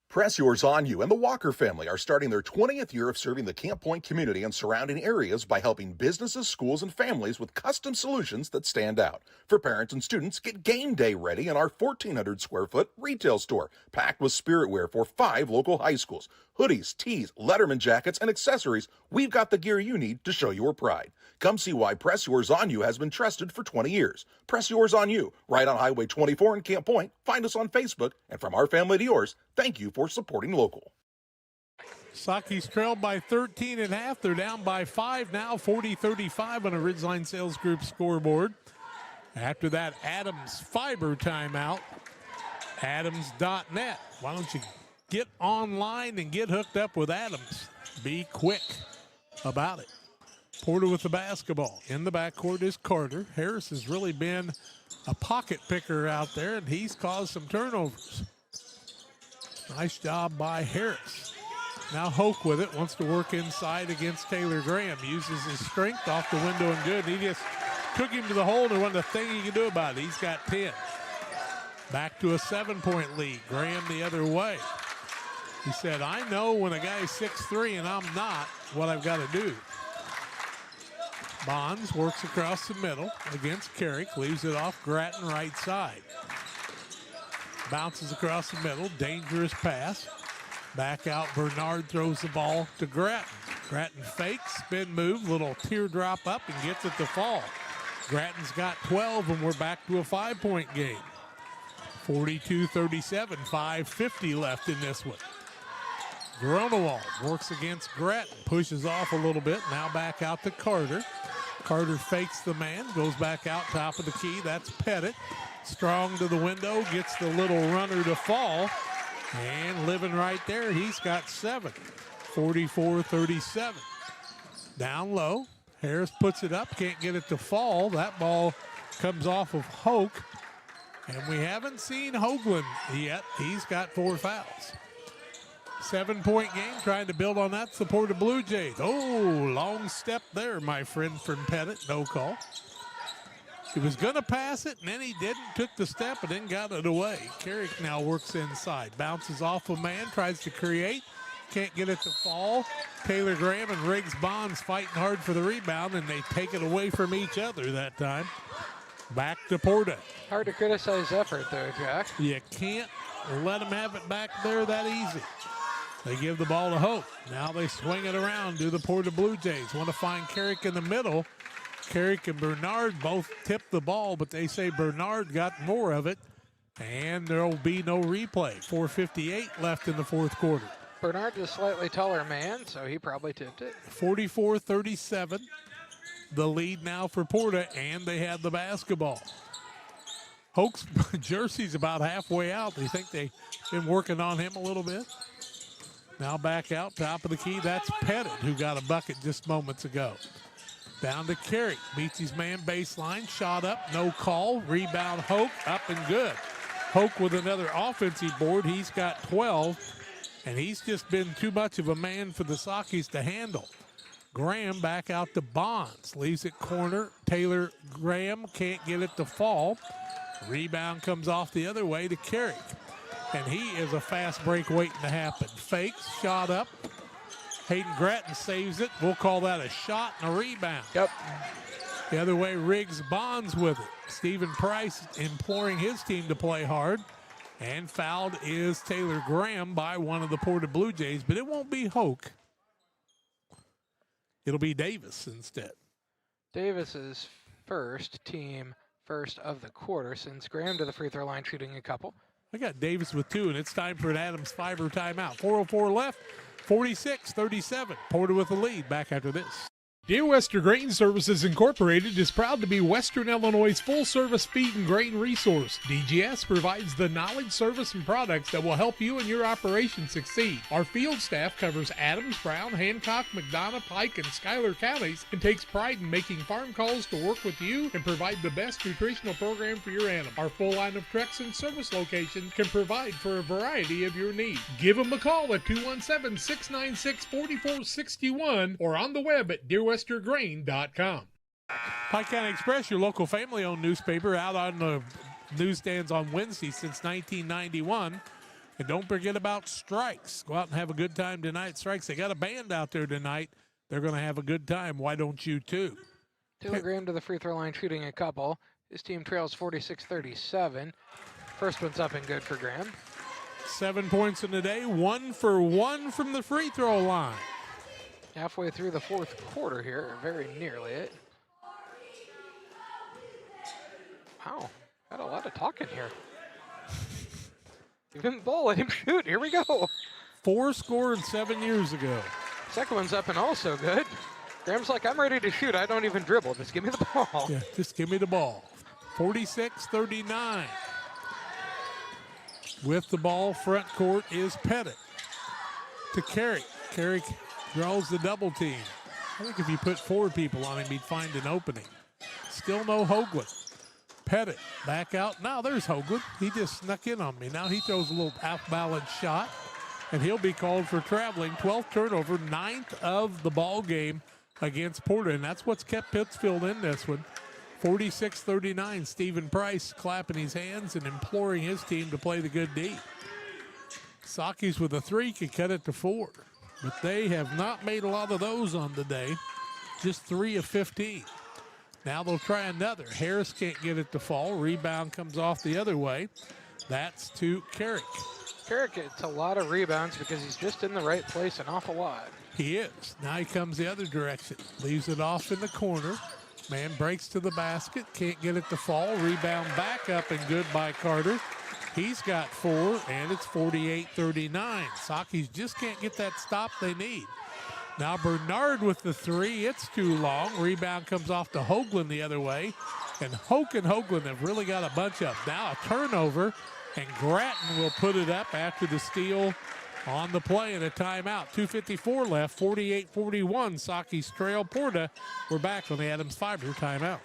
Press Yours On You and the Walker family are starting their 20th year of serving the Camp Point community and surrounding areas by helping businesses, schools, and families with custom solutions that stand out. For parents and students, get game day ready in our 1,400 square foot retail store, packed with spirit wear for 5 local high schools. Hoodies, tees, Letterman jackets, and accessories. We've got the gear you need to show your pride. Come see why Press Yours On You has been trusted for 20 years. Press Yours On You, right on Highway 24 in Camp Point. Find us on Facebook. And from our family to yours, thank you for supporting local. Sakis trailed by 13 at half. They're down by 5 now, 40-35 on a Ridgeline Sales Group scoreboard. After that Adams Fiber timeout, Adams.net. Why don't you get online and get hooked up with Adams? Be quick about it. Porter with the basketball. In the backcourt is Carter. Harris has really been a pocket picker out there, and he's caused some turnovers. Nice job by Harris. Now Hoke with it, wants to work inside against Taylor Graham. Uses his strength off the window and good. He just took him to the hole, and there wasn't a thing he could do about it. He's got 10. Back to a 7-point lead. Graham the other way. He said, I know when a guy's 6'3" and I'm not, what I've got to do. Bonds works across the middle against Carrick, leaves it off Grattan right side. Bounces across the middle, dangerous pass. Back out, Bernard throws the ball to Grattan. Grattan fakes, spin move, little teardrop up and gets it to fall. Grattan's got 12 and we're back to a 5-point game. 42-37, 5:50 left in this one. Gronewald works against Grattan, pushes off a little bit, now back out to Carter. Carter fakes the man, goes back out top of the key. That's Pettit. Strong to the window, gets the little runner to fall. And living right there, he's got 7. 44-37. Down low, Harris puts it up, can't get it to fall. That ball comes off of Hoke. And we haven't seen Hoagland yet. He's got 4 fouls. 7-point game, trying to build on that. Support the Blue Jays. Oh, long step there, my friend from Pettit. No call. He was going to pass it, and then he didn't. Took the step and then got it away. Carrick now works inside. Bounces off a man, tries to create. Can't get it to fall. Taylor Graham and Riggs Bonds fighting hard for the rebound, and they take it away from each other that time. Back to Porta. Hard to criticize effort there, Jack. You can't let them have it back there that easy. They give the ball to Hope. Now they swing it around, do the Porta Blue Jays. Want to find Carrick in the middle. Carrick and Bernard both tipped the ball, but they say Bernard got more of it, and there will be no replay. 4:58 left in the fourth quarter. Bernard's a slightly taller man, so he probably tipped it. 44-37. The lead now for Porta, and they have the basketball. Hoke's jersey's about halfway out. They think they've been working on him a little bit. Now back out, top of the key. That's Pettit, who got a bucket just moments ago. Down to Carrick, beats his man baseline, shot up, no call. Rebound Hoke, up and good. Hoke with another offensive board. He's got 12, and he's just been too much of a man for the Sakis to handle. Graham back out to Bonds, leaves it corner. Taylor Graham can't get it to fall. Rebound comes off the other way to Carrick. And he is a fast break waiting to happen. Fakes, shot up. Hayden Grattan saves it. We'll call that a shot and a rebound. Yep. The other way, Riggs Bonds with it. Stephen Price imploring his team to play hard. And fouled is Taylor Graham by one of the Porta Blue Jays, but it won't be Hoke. It'll be Davis instead. Davis's first, team first of the quarter, sends Graham to the free throw line shooting a couple. I got Davis with 2, and it's time for an Adams Fiber timeout. 4:04 left, 46-37. Porter with the lead. Back after this. Dear Western Grain Services Incorporated is proud to be Western Illinois' full-service feed and grain resource. DGS provides the knowledge, service, and products that will help you and your operation succeed. Our field staff covers Adams, Brown, Hancock, McDonough, Pike, and Schuyler counties and takes pride in making farm calls to work with you and provide the best nutritional program for your animal. Our full line of trucks and service locations can provide for a variety of your needs. Give them a call at 217-696-4461 or on the web at dearwestergrain.com. Pike County Express, your local family-owned newspaper, out on the newsstands on Wednesday since 1991. And don't forget about Strikes. Go out and have a good time tonight. Strikes, they got a band out there tonight. They're going to have a good time. Why don't you too? Taylor Graham to the free throw line shooting a couple. His team trails 46-37. First one's up and good for Graham. 7 points in the day, 1 for 1 from the free throw line. Halfway through the fourth quarter here, very nearly it. Wow, got a lot of talking here. Give him the ball, let him shoot, here we go. 4 scored 7 years ago. Second one's up and also good. Graham's like, I'm ready to shoot, I don't even dribble, just give me the ball. Yeah, just give me the ball. 46-39. With the ball, front court is Pettit to Carrick. Carrick draws the double team. I think if you put 4 people on him, he'd find an opening. Still no Hoagland. Pettit back out. Now there's Hoagland. He just snuck in on me. Now he throws a little half-balanced shot, and he'll be called for traveling. 12th turnover, 9th of the ball game against Porta, and that's what's kept Pittsfield in this one. 46-39. Stephen Price clapping his hands and imploring his team to play the good D. Saki's with a 3 could cut it to 4. But they have not made a lot of those on the day. Just 3 of 15. Now they'll try another. Harris can't get it to fall. Rebound comes off the other way. That's to Carrick. Carrick gets a lot of rebounds because he's just in the right place an awful lot. He is. Now he comes the other direction. Leaves it off in the corner. Man breaks to the basket. Can't get it to fall. Rebound back up and good by Carter. He's got 4, and it's 48-39. Sakis just can't get that stop they need. Now Bernard with the 3. It's too long. Rebound comes off to Hoagland the other way. And Hoke and Hoagland have really got a bunch up. Now a turnover, and Grattan will put it up after the steal on the play and a timeout. 2:54 left, 48-41. Sakis trail Porta. We're back on the Adams Fiber timeout.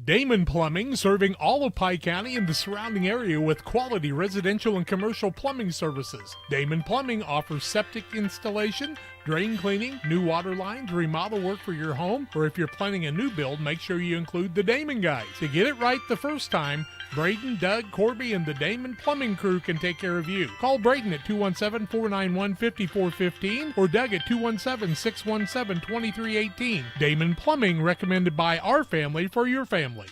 Damon Plumbing, serving all of Pike County and the surrounding area with quality residential and commercial plumbing services. Damon Plumbing offers septic installation, drain cleaning, new water lines, remodel work for your home, or if you're planning a new build, make sure you include the Damon guys. To get it right the first time, Braden, Doug, Corby, and the Damon Plumbing crew can take care of you. Call Braden at 217-491-5415 or Doug at 217-617-2318. Damon Plumbing, recommended by our family for your family.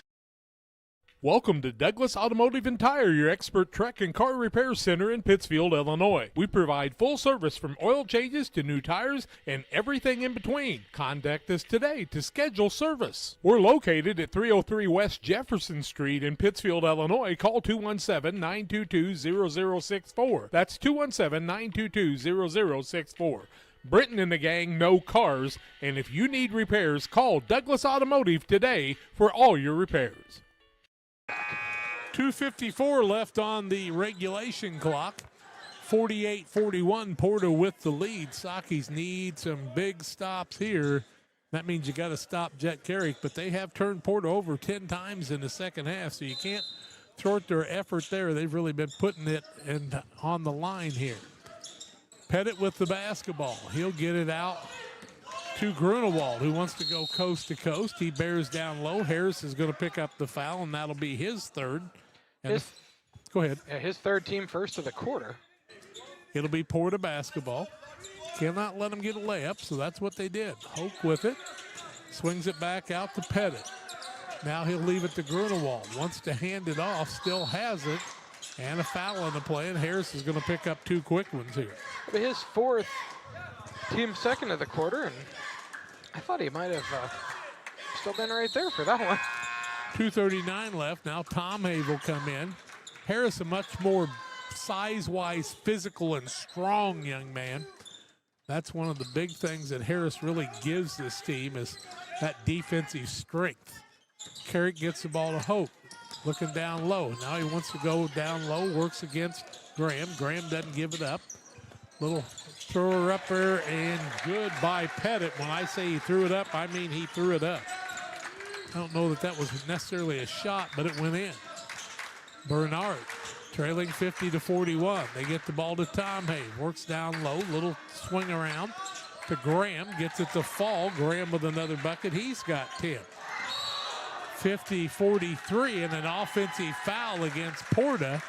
Welcome to Douglas Automotive and Tire, your expert truck and car repair center in Pittsfield, Illinois. We provide full service from oil changes to new tires and everything in between. Contact us today to schedule service. We're located at 303 West Jefferson Street in Pittsfield, Illinois. Call 217-922-0064. That's 217-922-0064. Britton and the gang know cars, and if you need repairs, call Douglas Automotive today for all your repairs. 2:54 left on the regulation clock. 48-41, Porta with the lead. Sakis need some big stops here. That means you got to stop Jet Carrick, but they have turned Porta over 10 times in the second half, so you can't thwart their effort there. They've really been putting it on the line here. Pettit with the basketball. He'll get it out to Grunewald, who wants to go coast to coast. He bears down low. Harris is going to pick up the foul, and that'll be his third. Go ahead. Yeah, his third team first of the quarter. It'll be Porta basketball. Cannot let him get a layup, so that's what they did. Hoke with it. Swings it back out to Pettit. Now he'll leave it to Grunewald. Wants to hand it off. Still has it. And a foul on the play, and Harris is going to pick up 2 quick ones here. But his fourth, team second of the quarter, and I thought he might have still been right there for that one. 2:39 left. Now Tom Hay will come in. Harris a much more size-wise physical and strong young man. That's one of the big things that Harris really gives this team is that defensive strength. Carrick gets the ball to Hope, looking down low. Now he wants to go down low, works against Graham. Graham doesn't give it up. Little thrower upper and good by Pettit. When I say he threw it up, I mean he threw it up. I don't know that that was necessarily a shot, but it went in. Bernard trailing 50-41. They get the ball to Tom Hay. Works down low. Little swing around to Graham. Gets it to fall. Graham with another bucket. He's got 10. 50-43 and an offensive foul against Porta.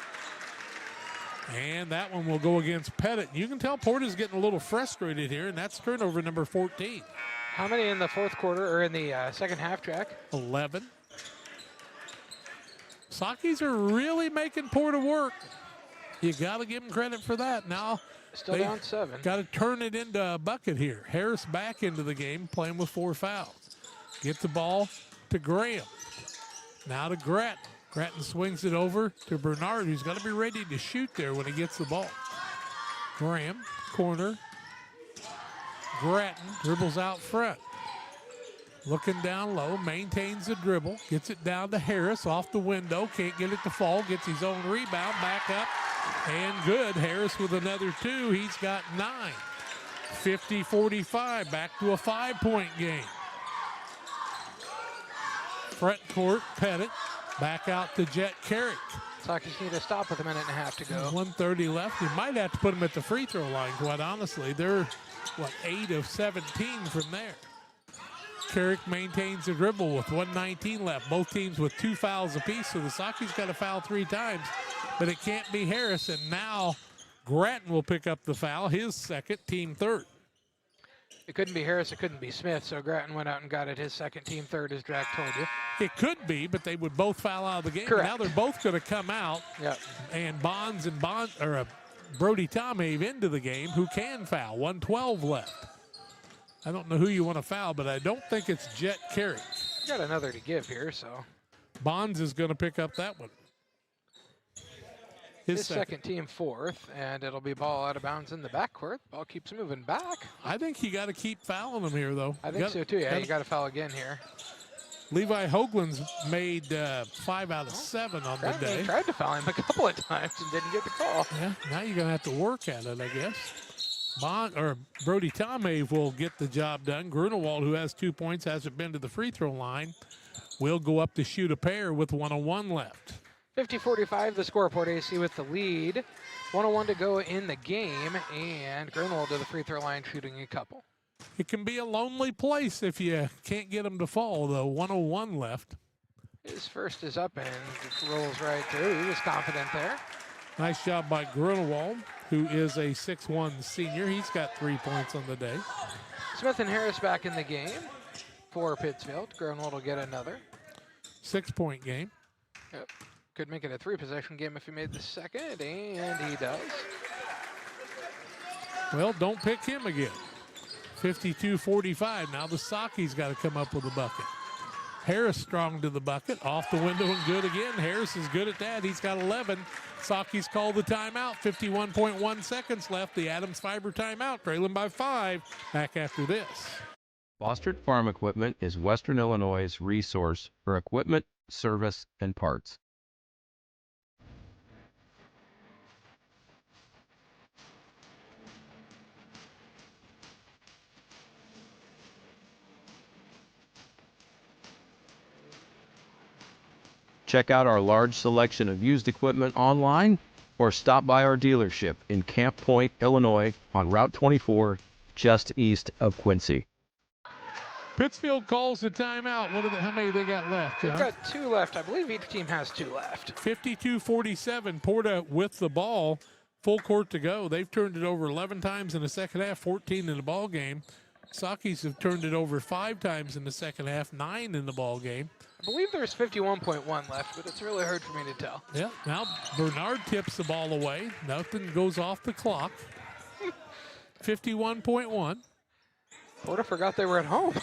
And that one will go against Pettit. You can tell Porta's getting a little frustrated here, and that's turnover number 14. How many in the fourth quarter or in the second half, Jack? 11. Sakis are really making Porta work. You got to give them credit for that. Now, still down 7. Got to turn it into a bucket here. Harris back into the game, playing with 4 fouls. Get the ball to Graham. Now to Gratton. Gratton swings it over to Bernard, who's got to be ready to shoot there when he gets the ball. Graham, corner. Gratton dribbles out front. Looking down low, maintains the dribble, gets it down to Harris off the window, can't get it to fall, gets his own rebound, back up, and good. Harris with another 2, he's got 9. 50-45, back to a 5-point game. Front court, Pettit, back out to Jet Carrick. Sakis need to stop with a minute and a half to go. 1:30 left. You might have to put them at the free throw line, quite honestly. They're, 8 of 17 from there. Carrick maintains the dribble with 1:19 left. Both teams with 2 fouls apiece, so the Sakis got to foul 3 times, but it can't be Harris, and now Gratton will pick up the foul, his second, team third. It couldn't be Harris, it couldn't be Smith, so Gratton went out and got it, his second, team third, as Jack told you. It could be, but they would both foul out of the game. Correct. Now they're both going to come out, and Brody Tomave into the game, who can foul. 1:12 left. I don't know who you want to foul, but I don't think it's Jet Carrick. Got another to give here, so. Bonds is going to pick up that one. His second, team fourth, and it'll be ball out of bounds in the backcourt. Ball keeps moving back. I think you got to keep fouling them here, though. I think so, too. Yeah, you got to foul again here. Levi Hoagland's made 5 out of 7 on the day. Tried to foul him a couple of times and didn't get the call. Yeah, now you're going to have to work at it, I guess. Brody Tomave will get the job done. Grunewald, who has 2 points, hasn't been to the free throw line, will go up to shoot a pair with 1:01 left. 50-45, the score. PORTA-A with the lead. 1:01 to go in the game, and Grunewald to the free throw line shooting a couple. It can be a lonely place if you can't get them to fall, though. 1:01 left. His first is up and rolls right through. He was confident there. Nice job by Grunewald, who is a 6'1 senior. He's got 3 points on the day. Smith and Harris back in the game for Pittsfield. Grunewald will get another. 6-point game. Yep. Could make it a 3-possession game if he made the second, and he does. Well, don't pick him again. 52-45. Now the Sakis got to come up with a bucket. Harris strong to the bucket. Off the window and good again. Harris is good at that. He's got 11. Sakis called the timeout. 51.1 seconds left. The Adams Fiber timeout, trailing by 5. Back after this. Fostered Farm Equipment is Western Illinois' resource for equipment, service, and parts. Check out our large selection of used equipment online or stop by our dealership in Camp Point, Illinois on Route 24, just east of Quincy. Pittsfield calls the timeout. How many they got left? They've got 2 left. I believe each team has 2 left. 52-47. Porta with the ball. Full court to go. They've turned it over 11 times in the second half, 14 in the ball game. Sakis have turned it over 5 times in the second half, 9 in the ball game. I believe there's 51.1 left, but it's really hard for me to tell. Yeah, now Bernard tips the ball away. Nothing goes off the clock. 51.1. Porta forgot they were at home.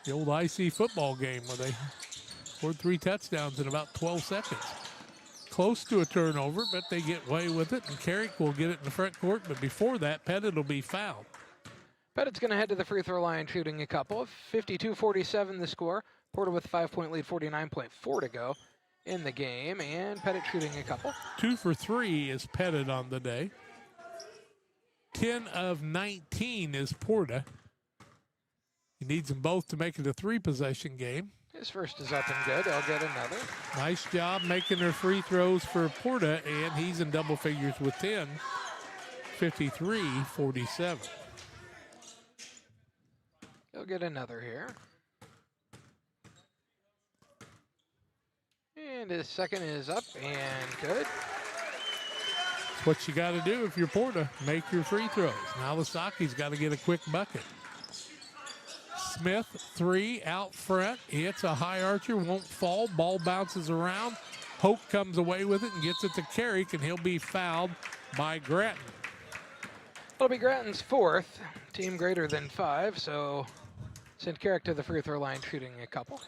The old IC football game where they scored 3 touchdowns in about 12 seconds. close to a turnover, but they get away with it, and Carrick will get it in the front court, but before that, Pettit will be fouled. Pettit's going to head to the free throw line shooting a couple. 52-47 the score. Porta with a 5-point lead, 49.4 to go in the game, and Pettit shooting a couple. 2 for 3 is Pettit on the day. 10 of 19 is Porta. He needs them both to make it a 3-possession game. His first is up and good. I'll get another. Nice job making their free throws for Porta, and he's in double figures with 10. 53-47. He'll get another here. And his second is up and good. That's what you got to do if you're Porta. Make your free throws. Now Lasaki's got to get a quick bucket. Smith, 3 out front. It's a high archer, won't fall. Ball bounces around. Hoke comes away with it and gets it to Carrick, and he'll be fouled by Grattan. It'll be Grattan's fourth. Team greater than 5, so send Carrick to the free throw line shooting a couple.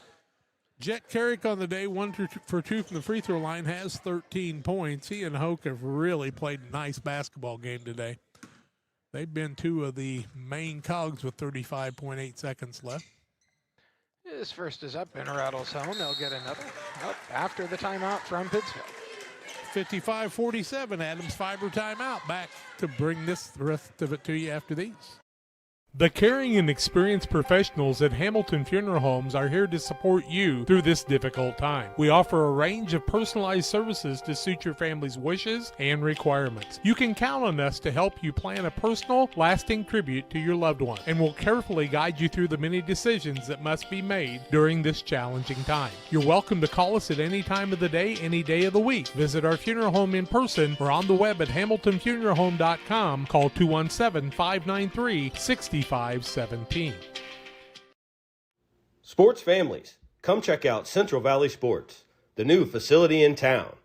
Jet Carrick on the day, 1 for 2 from the free throw line, has 13 points. He and Hoke have really played a nice basketball game today. They've been 2 of the main cogs with 35.8 seconds left. His first is up and rattles home. They'll get another after the timeout from Pittsfield. 55-47, Adams Fiber timeout. Back to bring the rest of it to you after these. The caring and experienced professionals at Hamilton Funeral Homes are here to support you through this difficult time. We offer a range of personalized services to suit your family's wishes and requirements. You can count on us to help you plan a personal, lasting tribute to your loved one, and we'll carefully guide you through the many decisions that must be made during this challenging time. You're welcome to call us at any time of the day, any day of the week. Visit our funeral home in person or on the web at hamiltonfuneralhome.com. Call 217-593-6517. Sports families, come check out Central Valley Sports, the new facility in town.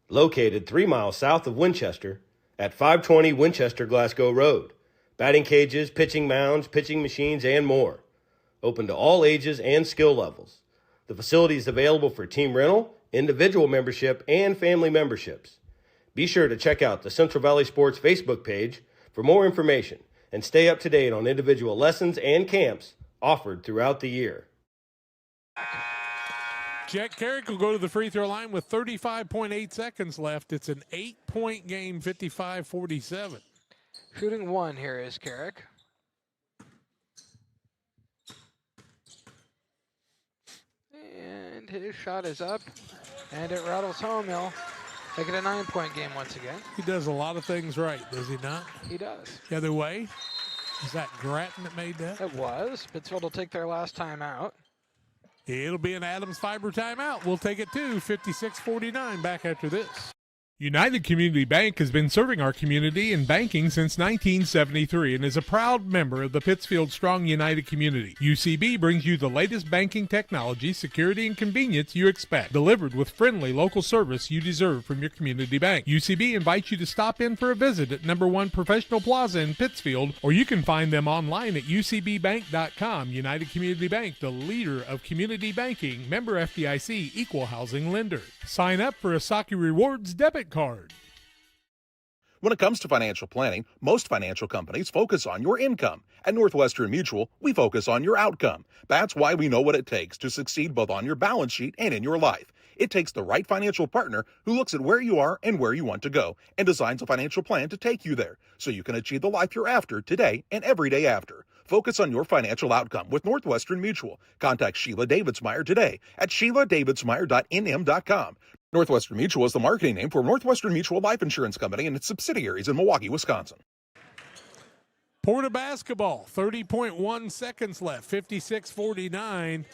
Located 3 miles south of Winchester at 520 Winchester Glasgow Road. Batting cages, pitching mounds, pitching machines, and more. Open to all ages and skill levels. The facility is available for team rental, individual membership, and family memberships. Be sure to check out the Central Valley Sports Facebook page for more information and stay up to date on individual lessons and camps offered throughout the year. Jet Carrick will go to the free throw line with 35.8 seconds left. It's an 8-point game, 55-47. Shooting 1 here is Carrick. And his shot is up, and it rattles home. He'll make it a 9-point game once again. He does a lot of things right, does he not? He does. The other way, is that Grattan that made that? It was. Pittsfield will take their last time out. It'll be an Adams Fiber timeout. We'll take it to 56-49 back after this. United Community Bank has been serving our community in banking since 1973 and is a proud member of the Pittsfield Strong United community. UCB brings you the latest banking technology, security, and convenience you expect, delivered with friendly local service you deserve from your community bank. UCB invites you to stop in for a visit at number 1 Professional Plaza in Pittsfield, or you can find them online at ucbbank.com. United Community Bank, the leader of community banking, member FDIC, equal housing lender. Sign up for a Saki Rewards debit card. When it comes to financial planning, most financial companies focus on your income. At Northwestern Mutual, we focus on your outcome. That's why we know what it takes to succeed both on your balance sheet and in your life. It takes the right financial partner who looks at where you are and where you want to go and designs a financial plan to take you there so you can achieve the life you're after today and every day after. Focus on your financial outcome with Northwestern Mutual. Contact Sheila Davidsmeyer today at sheiladavidsmeyer.nm.com. Northwestern Mutual is the marketing name for Northwestern Mutual Life Insurance Company and its subsidiaries in Milwaukee, Wisconsin. Porta basketball, 30.1 seconds left, 56-49.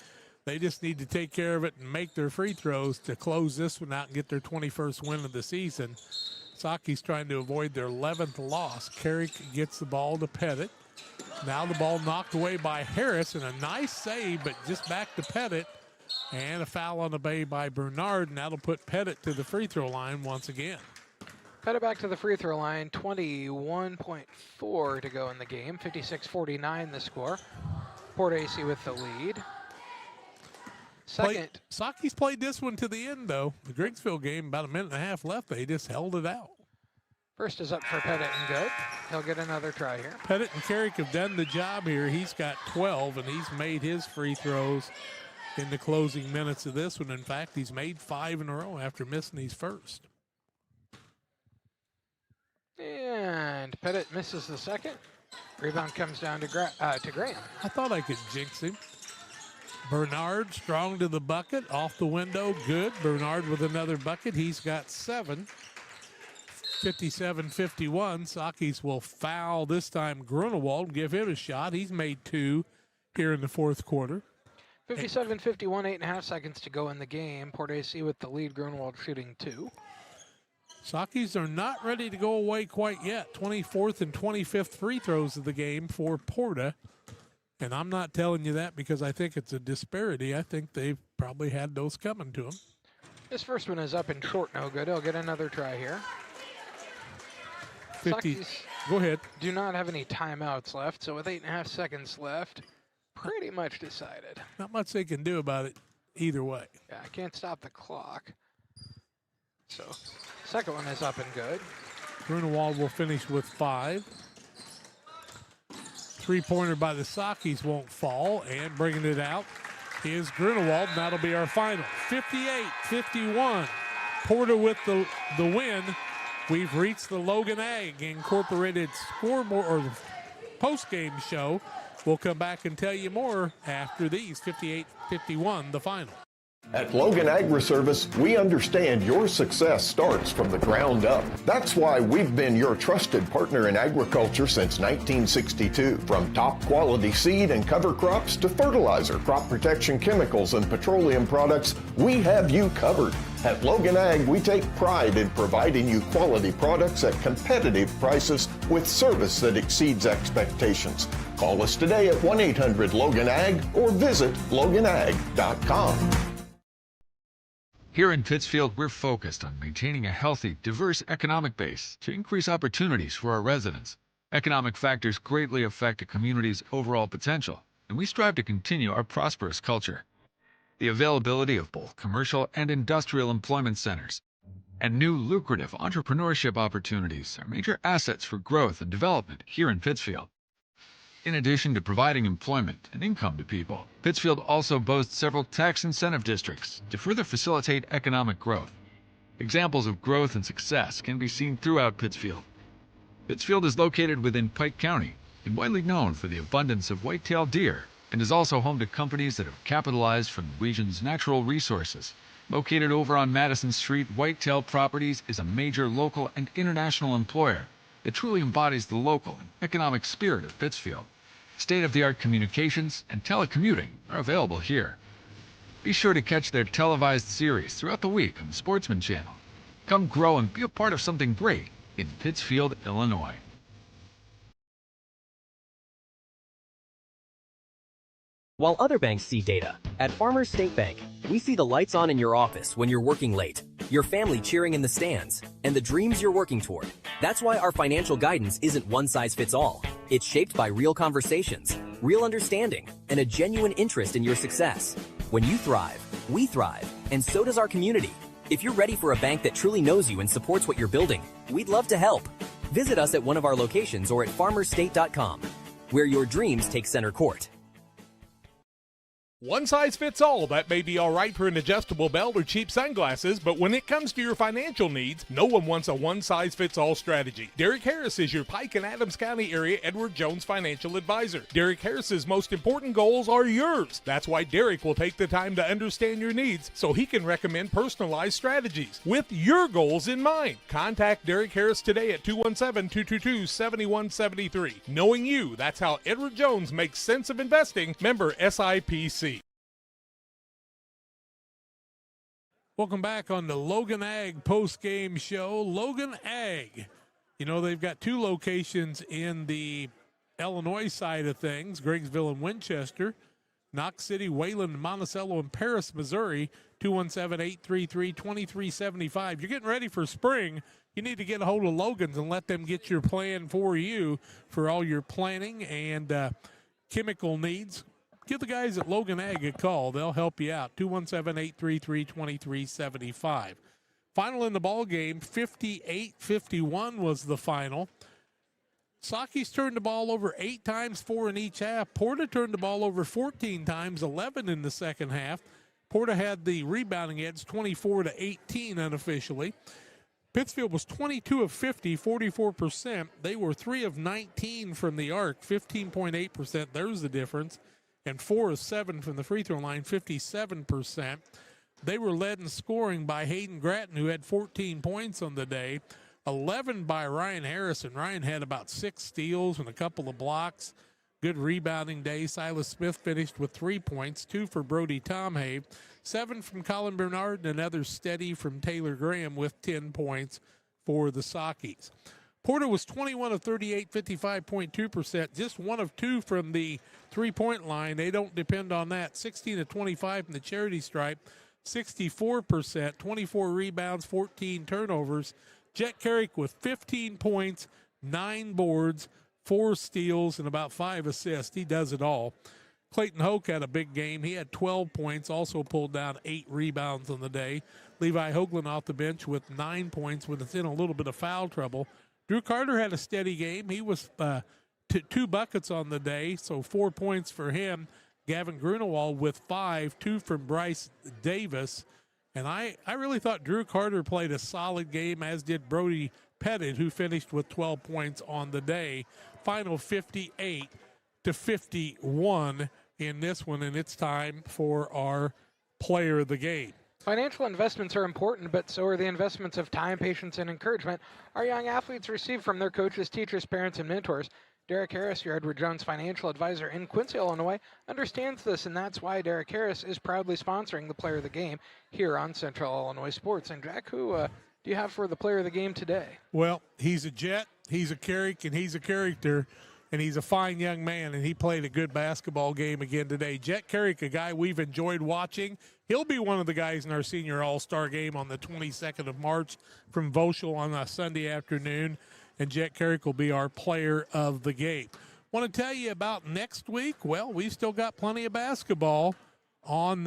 They just need to take care of it and make their free throws to close this one out and get their 21st win of the season. Saki's trying to avoid their 11th loss. Carrick gets the ball to Pettit. Now the ball knocked away by Harris, and a nice save, but just back to Pettit. And a foul on the bay by Bernard, and that'll put Pettit to the free throw line once again. Pettit back to the free throw line, 21.4 to go in the game, 56-49 the score. PORTA-A with the lead. Saki's played this one to the end, though. The Griggsville game, about a minute and a half left. They just held it out. First is up for Pettit and good. He'll get another try here. Pettit and Carrick have done the job here. He's got 12, and he's made his free throws in the closing minutes of this one. In fact, he's made 5 in a row after missing his first. And Pettit misses the second. Rebound comes down to Graham. I thought I could jinx him. Bernard strong to the bucket, off the window, good. Bernard with another bucket. He's got 7. 57-51. Sakis will foul this time Grunewald, give him a shot. He's made 2 here in the fourth quarter. 57-51, 8.5 seconds to go in the game. PORTA-A with the lead, Grunewald shooting 2. Sakis are not ready to go away quite yet. 24th and 25th free throws of the game for Porta. And I'm not telling you that because I think it's a disparity. I think they've probably had those coming to them. This first one is up and short, no good. He'll get another try here. 50. Sakis Go ahead. Do not have any timeouts left, so with 8.5 seconds left, pretty much decided. Not much they can do about it either way. Yeah, I can't stop the clock. So, second one is up and good. Grunewald will finish with 5. Three-pointer by the Sakis won't fall, and bringing it out is Grunewald, and that'll be our final. 58-51. Porta with the win. We've reached the Logan Ag Incorporated scoreboard or post-game show. We'll come back and tell you more after these. 58-51, the final. At Logan Agri-Service, we understand your success starts from the ground up. That's why we've been your trusted partner in agriculture since 1962. From top quality seed and cover crops to fertilizer, crop protection chemicals, and petroleum products, we have you covered. At Logan Ag, we take pride in providing you quality products at competitive prices with service that exceeds expectations. Call us today at 1-800-LOGAN-AG or visit loganag.com. Here in Pittsfield, we're focused on maintaining a healthy, diverse economic base to increase opportunities for our residents. Economic factors greatly affect a community's overall potential, and we strive to continue our prosperous culture. The availability of both commercial and industrial employment centers and new lucrative entrepreneurship opportunities are major assets for growth and development here in Pittsfield. In addition to providing employment and income to people, Pittsfield also boasts several tax incentive districts to further facilitate economic growth. Examples of growth and success can be seen throughout Pittsfield. Pittsfield is located within Pike County and widely known for the abundance of white-tailed deer, and is also home to companies that have capitalized from the region's natural resources. Located over on Madison Street, Whitetail Properties is a major local and international employer that truly embodies the local and economic spirit of Pittsfield. State-of-the-art communications and telecommuting are available here. Be sure to catch their televised series throughout the week on the Sportsman Channel. Come grow and be a part of something great in Pittsfield, Illinois. While other banks see data, at Farmers State Bank, we see the lights on in your office when you're working late, your family cheering in the stands, and the dreams you're working toward. That's why our financial guidance isn't one size fits all. It's shaped by real conversations, real understanding, and a genuine interest in your success. When you thrive, we thrive, and so does our community. If you're ready for a bank that truly knows you and supports what you're building, we'd love to help. Visit us at one of our locations or at farmerstate.com, where your dreams take center court. One size fits all. That may be all right for an adjustable belt or cheap sunglasses, but when it comes to your financial needs, no one wants a one-size-fits-all strategy. Derek Harris is your Pike and Adams County area Edward Jones financial advisor. Derek Harris's most important goals are yours. That's why Derek will take the time to understand your needs so he can recommend personalized strategies with your goals in mind. Contact Derek Harris today at 217-222-7173. Knowing you, that's how Edward Jones makes sense of investing. Member SIPC. Welcome back on the Logan Ag post-game show. Logan Ag, you know, they've got 2 locations in the Illinois side of things, Griggsville and Winchester, Knox City, Wayland, Monticello, and Paris, Missouri, 217-833-2375. You're getting ready for spring. You need to get a hold of Logan's and let them get your plan for you for all your planning and chemical needs. give the guys at Logan Ag a call. They'll help you out. 217-833-2375. Final in the ball game, 58-51 was the final. Sockies turned the ball over 8 times, 4 in each half. Porta turned the ball over 14 times, 11 in the second half. Porta had the rebounding edge, 24-18 unofficially. Pittsfield was 22 of 50, 44%. They were 3 of 19 from the arc, 15.8%. There's the difference. And 4 of 7 from the free throw line, 57%. They were led in scoring by Hayden Gratton, who had 14 points on the day, 11 by Ryan Harrison. Ryan had about 6 steals and a couple of blocks. Good rebounding day. Silas Smith finished with 3 points, 2 for Brody Tomhave, 7 from Colin Bernard, and another steady from Taylor Graham with 10 points for the Sockies. Porta was 21 of 38, 55.2%, just 1 of 2 from the three-point line. They don't depend on that. 16 of 25 from the charity stripe, 64%, 24 rebounds, 14 turnovers. Jet Carrick with 15 points, 9 boards, 4 steals, and about 5 assists. He does it all. Clayton Hoke had a big game. He had 12 points, also pulled down 8 rebounds on the day. Levi Hoagland off the bench with 9 points when it's in a little bit of foul trouble. Drew Carter had a steady game. He was 2 buckets on the day, so 4 points for him. Gavin Grunewald with 5, 2 from Bryce Davis. And I really thought Drew Carter played a solid game, as did Brody Pettit, who finished with 12 points on the day. Final 58-51 in this one, and it's time for our player of the game. Financial investments are important, but so are the investments of time, patience, and encouragement our young athletes receive from their coaches, teachers, parents, and mentors. Derek Harris, your Edward Jones financial advisor in Quincy, Illinois, understands this, and that's why Derek Harris is proudly sponsoring the player of the game here on Central Illinois Sports. And Jack, who do you have for the player of the game today? Well, he's a Jet, he's a Carrick, and he's a character, and he's a fine young man, and he played a good basketball game again today. Jet Carrick, a guy we've enjoyed watching. He'll be one of the guys in our senior all-star game on the 22nd of March from Voschel on a Sunday afternoon, and Jet Carrick will be our player of the game. Want to tell you about next week? Well, we've still got plenty of basketball on,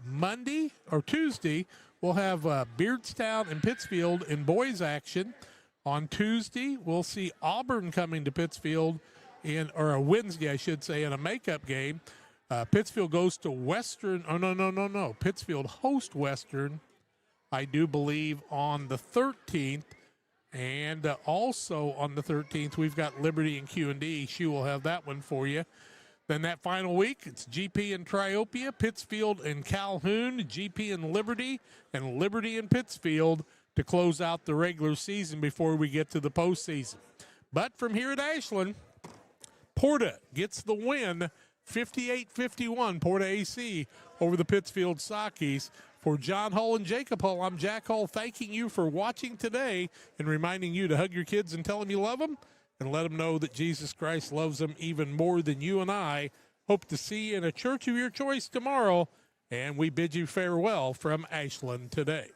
Monday or Tuesday. We'll have Beardstown and Pittsfield in boys action. On Tuesday, we'll see Auburn coming to Pittsfield Wednesday, I should say, in a makeup game. Pittsfield goes to Western. Oh, no. Pittsfield hosts Western, I do believe, on the 13th. And also on the 13th, we've got Liberty and Q&D. She will have that one for you. Then that final week, it's GP and Triopia, Pittsfield and Calhoun, GP and Liberty and Pittsfield to close out the regular season before we get to the postseason. But from here at Ashland, Porta gets the win, 58-51, Porta-A over the Pittsfield Sockies. For John Hull and Jacob Hull, I'm Jack Hull, thanking you for watching today and reminding you to hug your kids and tell them you love them and let them know that Jesus Christ loves them even more than you and I. Hope to see you in a church of your choice tomorrow, and we bid you farewell from Ashland today.